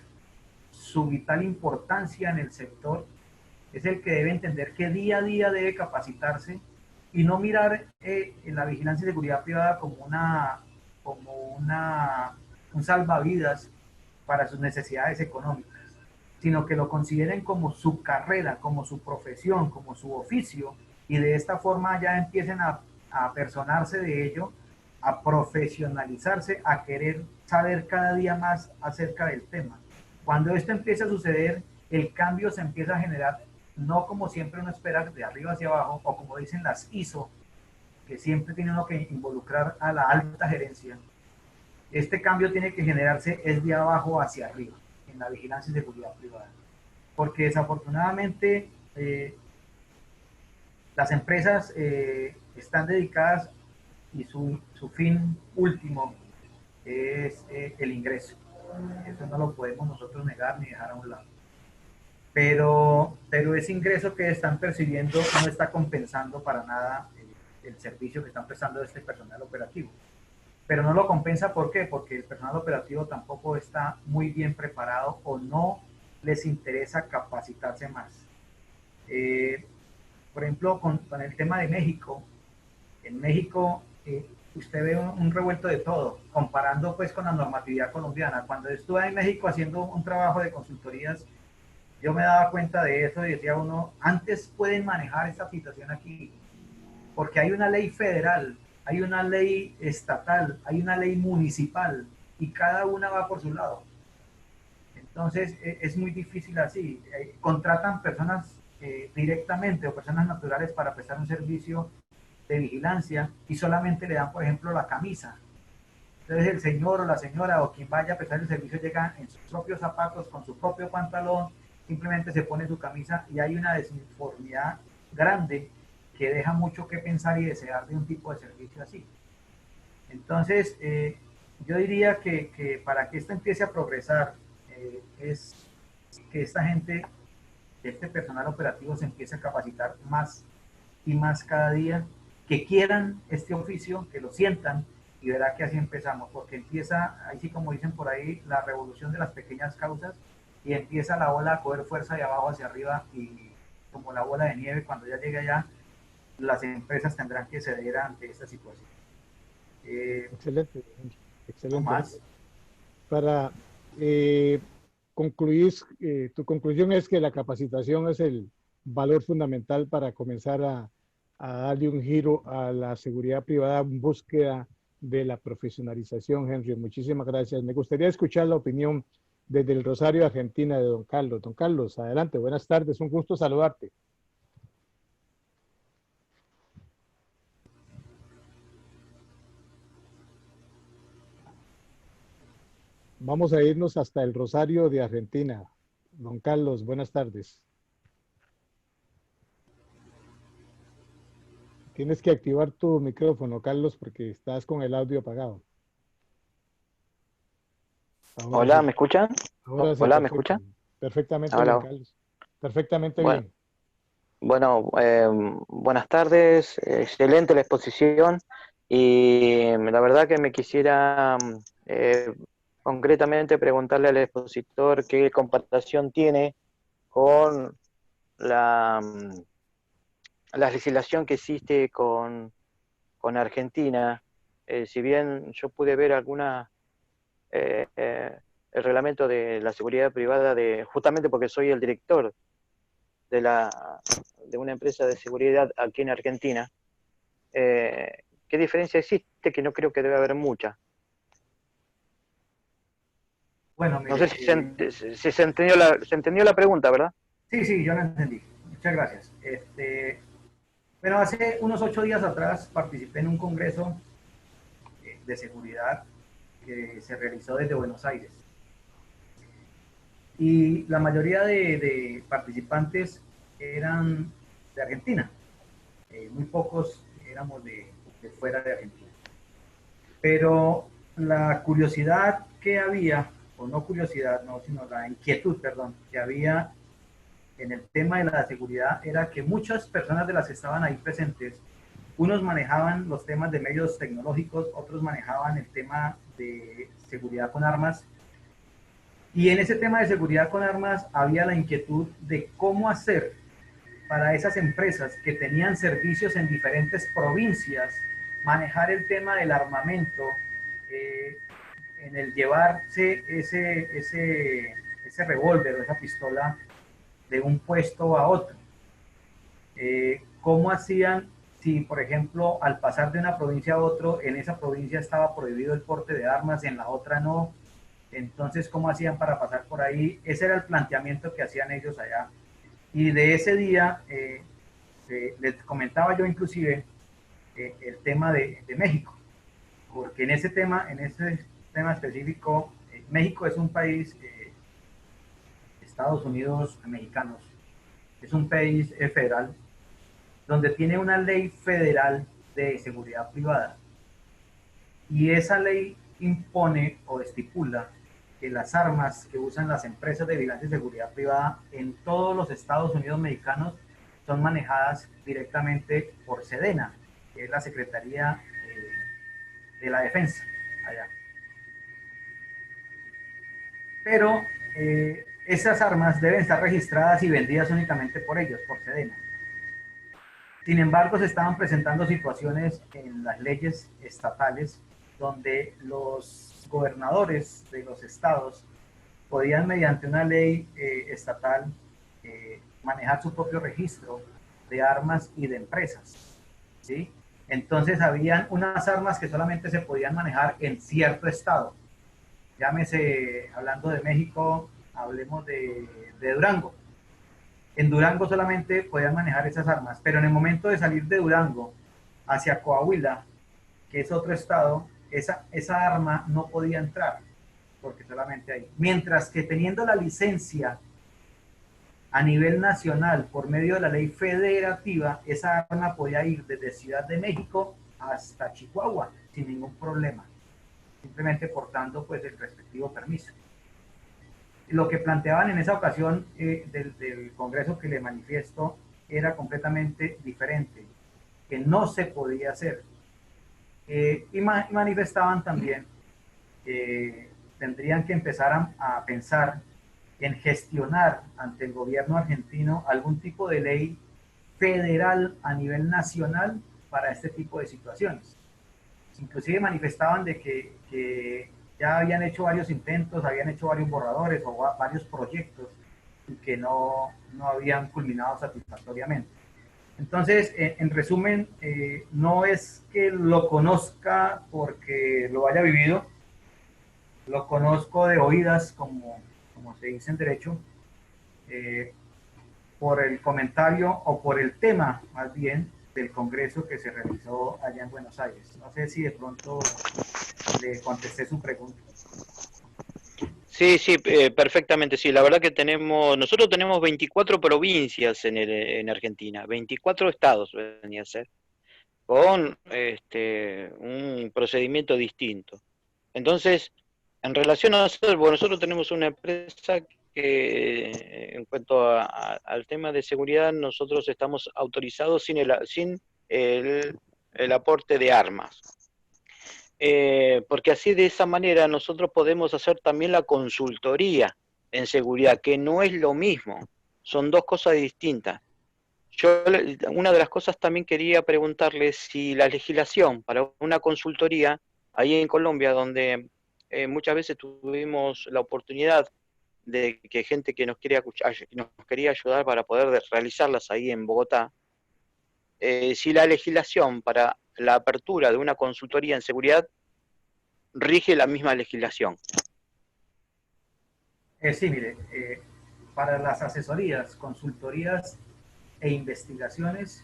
su vital importancia en el sector, es el que debe entender que día a día debe capacitarse y no mirar en la vigilancia y seguridad privada como un salvavidas para sus necesidades económicas, sino que lo consideren como su carrera, como su profesión, como su oficio, y de esta forma ya empiecen a apersonarse de ello a profesionalizarse, a querer saber cada día más acerca del tema. Cuando esto empieza a suceder, el cambio se empieza a generar, no como siempre uno espera de arriba hacia abajo, o como dicen las ISO, que siempre tiene uno que involucrar a la alta gerencia. Este cambio tiene que generarse es de abajo hacia arriba, en la vigilancia y seguridad privada. Porque desafortunadamente las empresas están dedicadas y su fin último es el ingreso. Eso no lo podemos nosotros negar ni dejar a un lado. Pero ese ingreso que están percibiendo no está compensando para nada el servicio que están prestando este personal operativo. Pero no lo compensa, ¿por qué? Porque el personal operativo tampoco está muy bien preparado o no les interesa capacitarse más. Por ejemplo, con el tema de México, en México usted ve un revuelto de todo, comparando pues con la normatividad colombiana. Cuando estuve en México haciendo un trabajo de consultorías, yo me daba cuenta de eso y decía uno, antes pueden manejar esta situación aquí, porque hay una ley federal, hay una ley estatal, hay una ley municipal, y cada una va por su lado. Entonces es muy difícil así. Contratan personas directamente o personas naturales para prestar un servicio de vigilancia y solamente le dan, por ejemplo, la camisa. Entonces el señor o la señora o quien vaya a prestar el servicio llega en sus propios zapatos, con su propio pantalón, simplemente se pone su camisa y hay una desuniformidad grande que deja mucho que pensar y desear de un tipo de servicio así. Entonces, yo diría que para que esto empiece a progresar, es que esta gente, este personal operativo se empiece a capacitar más y más cada día, que quieran este oficio, que lo sientan, y verá que así empezamos, porque empieza, ahí sí como dicen por ahí, la revolución de las pequeñas causas, y empieza la ola a coger fuerza de abajo hacia arriba, y como la bola de nieve, cuando ya llegue allá, las empresas tendrán que ceder ante esta situación. Excelente, excelente. Más. Para concluir, tu conclusión es que la capacitación es el valor fundamental para comenzar a darle un giro a la seguridad privada en búsqueda de la profesionalización. Henry, muchísimas gracias. Me gustaría escuchar la opinión desde el Rosario, Argentina, de don Carlos. Don Carlos, adelante, buenas tardes, un gusto saludarte. Vamos a irnos hasta el Rosario de Argentina. Don Carlos, buenas tardes. Tienes que activar tu micrófono, Carlos, porque estás con el audio apagado. Ahora Hola, sí. ¿me escuchan? Ahora sí, Hola, ¿me perfecto. escuchan? Perfectamente Hola. bien, Carlos. Perfectamente Bueno. bien. Bueno, buenas tardes, excelente la exposición y la verdad que me quisiera concretamente preguntarle al expositor qué comparación tiene con la legislación que existe con Argentina. Si bien yo pude ver el reglamento de la seguridad privada, justamente porque soy el director de una empresa de seguridad aquí en Argentina, ¿qué diferencia existe? Que no creo que debe haber mucha. Bueno, mire, no sé si se entendió la pregunta, ¿verdad? Sí, yo la entendí. Muchas gracias. Bueno, hace unos 8 días atrás participé en un congreso de seguridad que se realizó desde Buenos Aires. Y la mayoría de participantes eran de Argentina. Muy pocos éramos de fuera de Argentina. Pero la curiosidad que había, o no curiosidad, no, sino la inquietud, perdón, que había en el tema de la seguridad era que muchas personas de las que estaban ahí presentes, unos manejaban los temas de medios tecnológicos, otros manejaban el tema de seguridad con armas. Y en ese tema de seguridad con armas había la inquietud de cómo hacer para esas empresas que tenían servicios en diferentes provincias, manejar el tema del armamento, en el llevarse ese revólver o esa pistola de un puesto a otro. ¿Cómo hacían si, por ejemplo, al pasar de una provincia a otra, en esa provincia estaba prohibido el porte de armas, en la otra no. Entonces, ¿cómo hacían para pasar por ahí? Ese era el planteamiento que hacían ellos allá. Y de ese día, les comentaba yo inclusive el tema de México, porque en ese tema específico, México es un país, Estados Unidos mexicanos, es un país federal, donde tiene una ley federal de seguridad privada. Y esa ley impone o estipula que las armas que usan las empresas de vigilancia y seguridad privada en todos los Estados Unidos mexicanos son manejadas directamente por SEDENA, que es la Secretaría de la Defensa, allá. Pero esas armas deben estar registradas y vendidas únicamente por ellos, por SEDENA. Sin embargo, se estaban presentando situaciones en las leyes estatales donde los gobernadores de los estados podían, mediante una ley estatal, manejar su propio registro de armas y de empresas, ¿sí? Entonces, habían unas armas que solamente se podían manejar en cierto estado. Llámese, hablando de México, hablemos de Durango. En Durango solamente podían manejar esas armas, pero en el momento de salir de Durango hacia Coahuila, que es otro estado, esa arma no podía entrar, porque solamente ahí. Mientras que teniendo la licencia a nivel nacional por medio de la ley federativa, esa arma podía ir desde Ciudad de México hasta Chihuahua sin ningún problema, simplemente portando pues el respectivo permiso. Lo que planteaban en esa ocasión del Congreso que le manifiesto era completamente diferente, que no se podía hacer. Y manifestaban también que tendrían que empezar a pensar en gestionar ante el gobierno argentino algún tipo de ley federal a nivel nacional para este tipo de situaciones. Inclusive manifestaban de que ya habían hecho varios intentos, habían hecho varios borradores o varios proyectos y que no habían culminado satisfactoriamente. Entonces, en resumen, no es que lo conozca porque lo haya vivido, lo conozco de oídas, como se dice en derecho, por el comentario o por el tema, más bien, del Congreso que se realizó allá en Buenos Aires. No sé si de pronto le contesté su pregunta. Sí, perfectamente, sí. La verdad que nosotros tenemos 24 provincias en Argentina, 24 estados venía a ser, con un procedimiento distinto. Entonces, en relación a nosotros tenemos una empresa que, en cuanto al tema de seguridad, nosotros estamos autorizados sin el aporte de armas. Porque así, de esa manera, nosotros podemos hacer también la consultoría en seguridad, que no es lo mismo, son dos cosas distintas. Una de las cosas también quería preguntarle si la legislación para una consultoría, ahí en Colombia, donde muchas veces tuvimos la oportunidad de que gente que nos quería ayudar para poder realizarlas ahí en Bogotá, si la legislación para la apertura de una consultoría en seguridad rige la misma legislación. Sí, mire, para las asesorías, consultorías e investigaciones,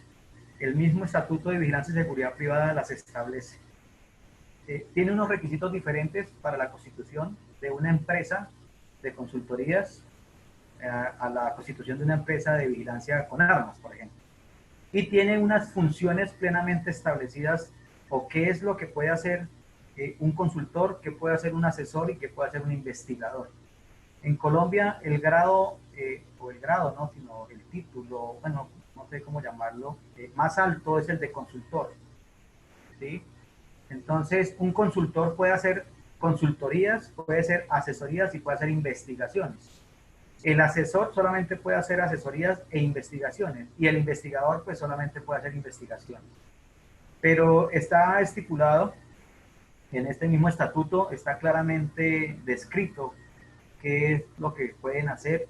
el mismo Estatuto de Vigilancia y Seguridad Privada las establece. Tiene unos requisitos diferentes para la constitución de una empresa de consultorías a la constitución de una empresa de vigilancia con armas, por ejemplo. Y tiene unas funciones plenamente establecidas, o qué es lo que puede hacer un consultor, qué puede hacer un asesor y qué puede hacer un investigador. En Colombia el grado, no, sino el título, bueno, no sé cómo llamarlo, más alto es el de consultor, ¿sí? Entonces, un consultor puede hacer consultorías, puede hacer asesorías y puede hacer investigaciones. El asesor solamente puede hacer asesorías e investigaciones, y el investigador pues solamente puede hacer investigaciones. Pero está estipulado en este mismo estatuto, está claramente descrito qué es lo que pueden hacer,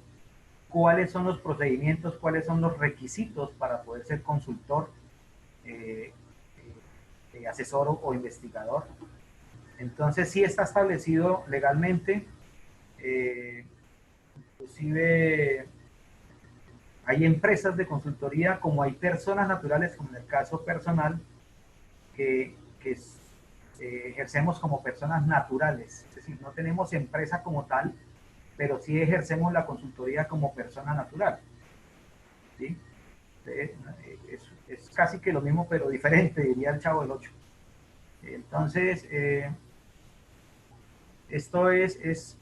cuáles son los procedimientos, cuáles son los requisitos para poder ser consultor asesor o investigador. Entonces sí está establecido legalmente, inclusive hay empresas de consultoría como hay personas naturales, como en el caso personal, que ejercemos como personas naturales, es decir, no tenemos empresa como tal, pero sí ejercemos la consultoría como persona natural. ¿Sí? Es casi que lo mismo, pero diferente, diría el Chavo del Ocho. Entonces, esto es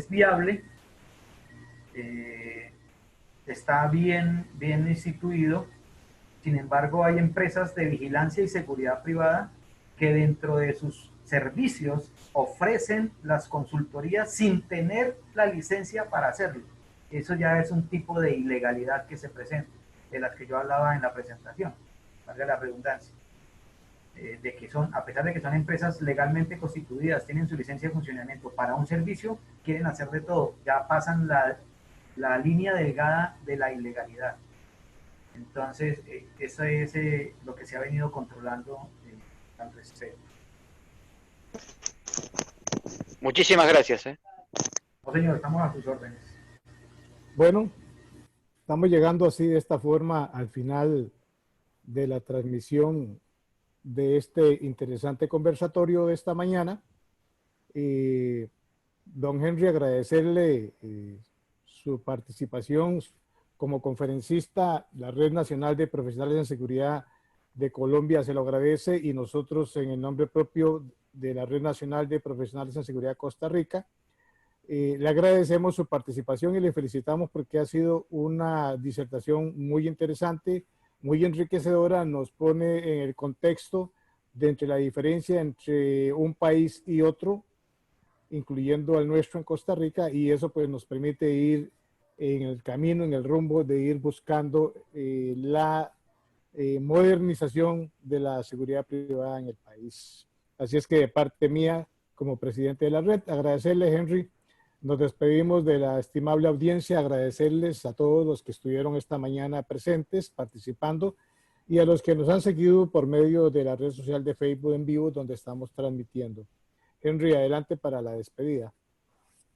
viable, está bien instituido. Sin embargo, hay empresas de vigilancia y seguridad privada que dentro de sus servicios ofrecen las consultorías sin tener la licencia para hacerlo. Eso ya es un tipo de ilegalidad que se presenta, de las que yo hablaba en la presentación, valga la redundancia. De que son, a pesar de que son empresas legalmente constituidas, tienen su licencia de funcionamiento para un servicio, quieren hacer de todo, ya pasan la línea delgada de la ilegalidad. Entonces, eso es lo que se ha venido controlando al respecto. Muchísimas gracias. No, señor, estamos a sus órdenes. Bueno, estamos llegando así de esta forma al final de la transmisión de este interesante conversatorio de esta mañana. Don Henry, agradecerle su participación como conferencista. La Red Nacional de Profesionales en Seguridad de Colombia se lo agradece, y nosotros en el nombre propio de la Red Nacional de Profesionales en Seguridad de Costa Rica, le agradecemos su participación y le felicitamos porque ha sido una disertación muy interesante, muy enriquecedora. Nos pone en el contexto de entre la diferencia entre un país y otro, incluyendo al nuestro en Costa Rica, y eso pues nos permite ir en el camino, en el rumbo de ir buscando la modernización de la seguridad privada en el país. Así es que de parte mía, como presidente de la red, agradecerle, Henry. Nos despedimos de la estimable audiencia, agradecerles a todos los que estuvieron esta mañana presentes, participando, y a los que nos han seguido por medio de la red social de Facebook en vivo, donde estamos transmitiendo. Henry, adelante para la despedida.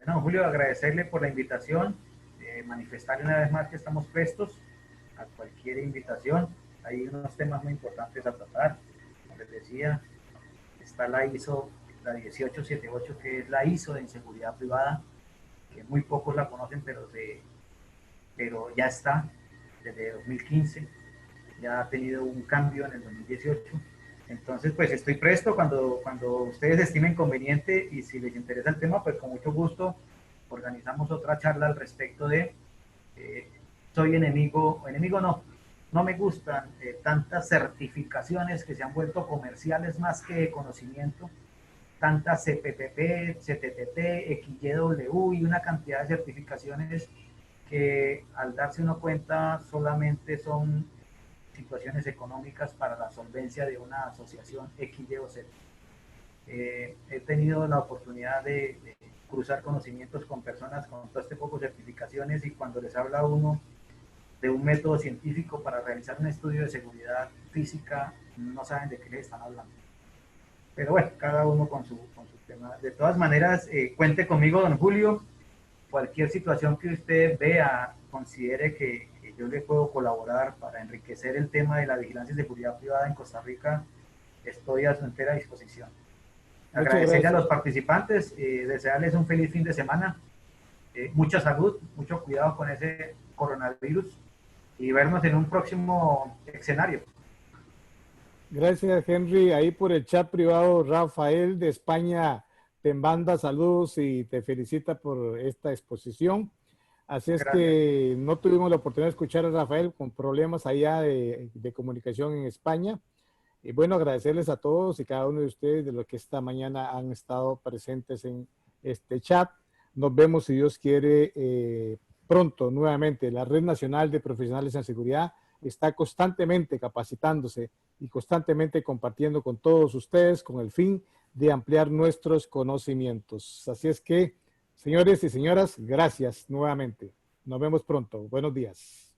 Bueno, Julio, agradecerle por la invitación, manifestarle una vez más que estamos prestos a cualquier invitación. Hay unos temas muy importantes a tratar. Como les decía, está la ISO, la 1878, que es la ISO de inseguridad privada, que muy pocos la conocen, pero ya está desde 2015, ya ha tenido un cambio en el 2018. Entonces, pues estoy presto cuando ustedes estimen conveniente, y si les interesa el tema, pues con mucho gusto organizamos otra charla al respecto de soy enemigo no me gustan tantas certificaciones que se han vuelto comerciales más que de conocimiento, tantas CPPP, CTTT, XYW y una cantidad de certificaciones que al darse uno cuenta solamente son situaciones económicas para la solvencia de una asociación X, Y o Z. He tenido la oportunidad de cruzar conocimientos con personas con todo este poco certificaciones, y cuando les habla uno de un método científico para realizar un estudio de seguridad física, no saben de qué les están hablando. Pero bueno, cada uno con su tema. De todas maneras, cuente conmigo, don Julio. Cualquier situación que usted vea, considere que yo le puedo colaborar para enriquecer el tema de la vigilancia y seguridad privada en Costa Rica, estoy a su entera disposición. Agradecerle a los participantes, desearles un feliz fin de semana, mucha salud, mucho cuidado con ese coronavirus, y vernos en un próximo escenario. Gracias, Henry. Ahí por el chat privado, Rafael de España te manda saludos y te felicita por esta exposición. Así es que no tuvimos la oportunidad de escuchar a Rafael con problemas allá de comunicación en España. Y bueno, agradecerles a todos y cada uno de ustedes de los que esta mañana han estado presentes en este chat. Nos vemos, si Dios quiere, pronto nuevamente. La Red Nacional de Profesionales en Seguridad está constantemente capacitándose y constantemente compartiendo con todos ustedes con el fin de ampliar nuestros conocimientos. Así es que, señores y señoras, gracias nuevamente. Nos vemos pronto. Buenos días.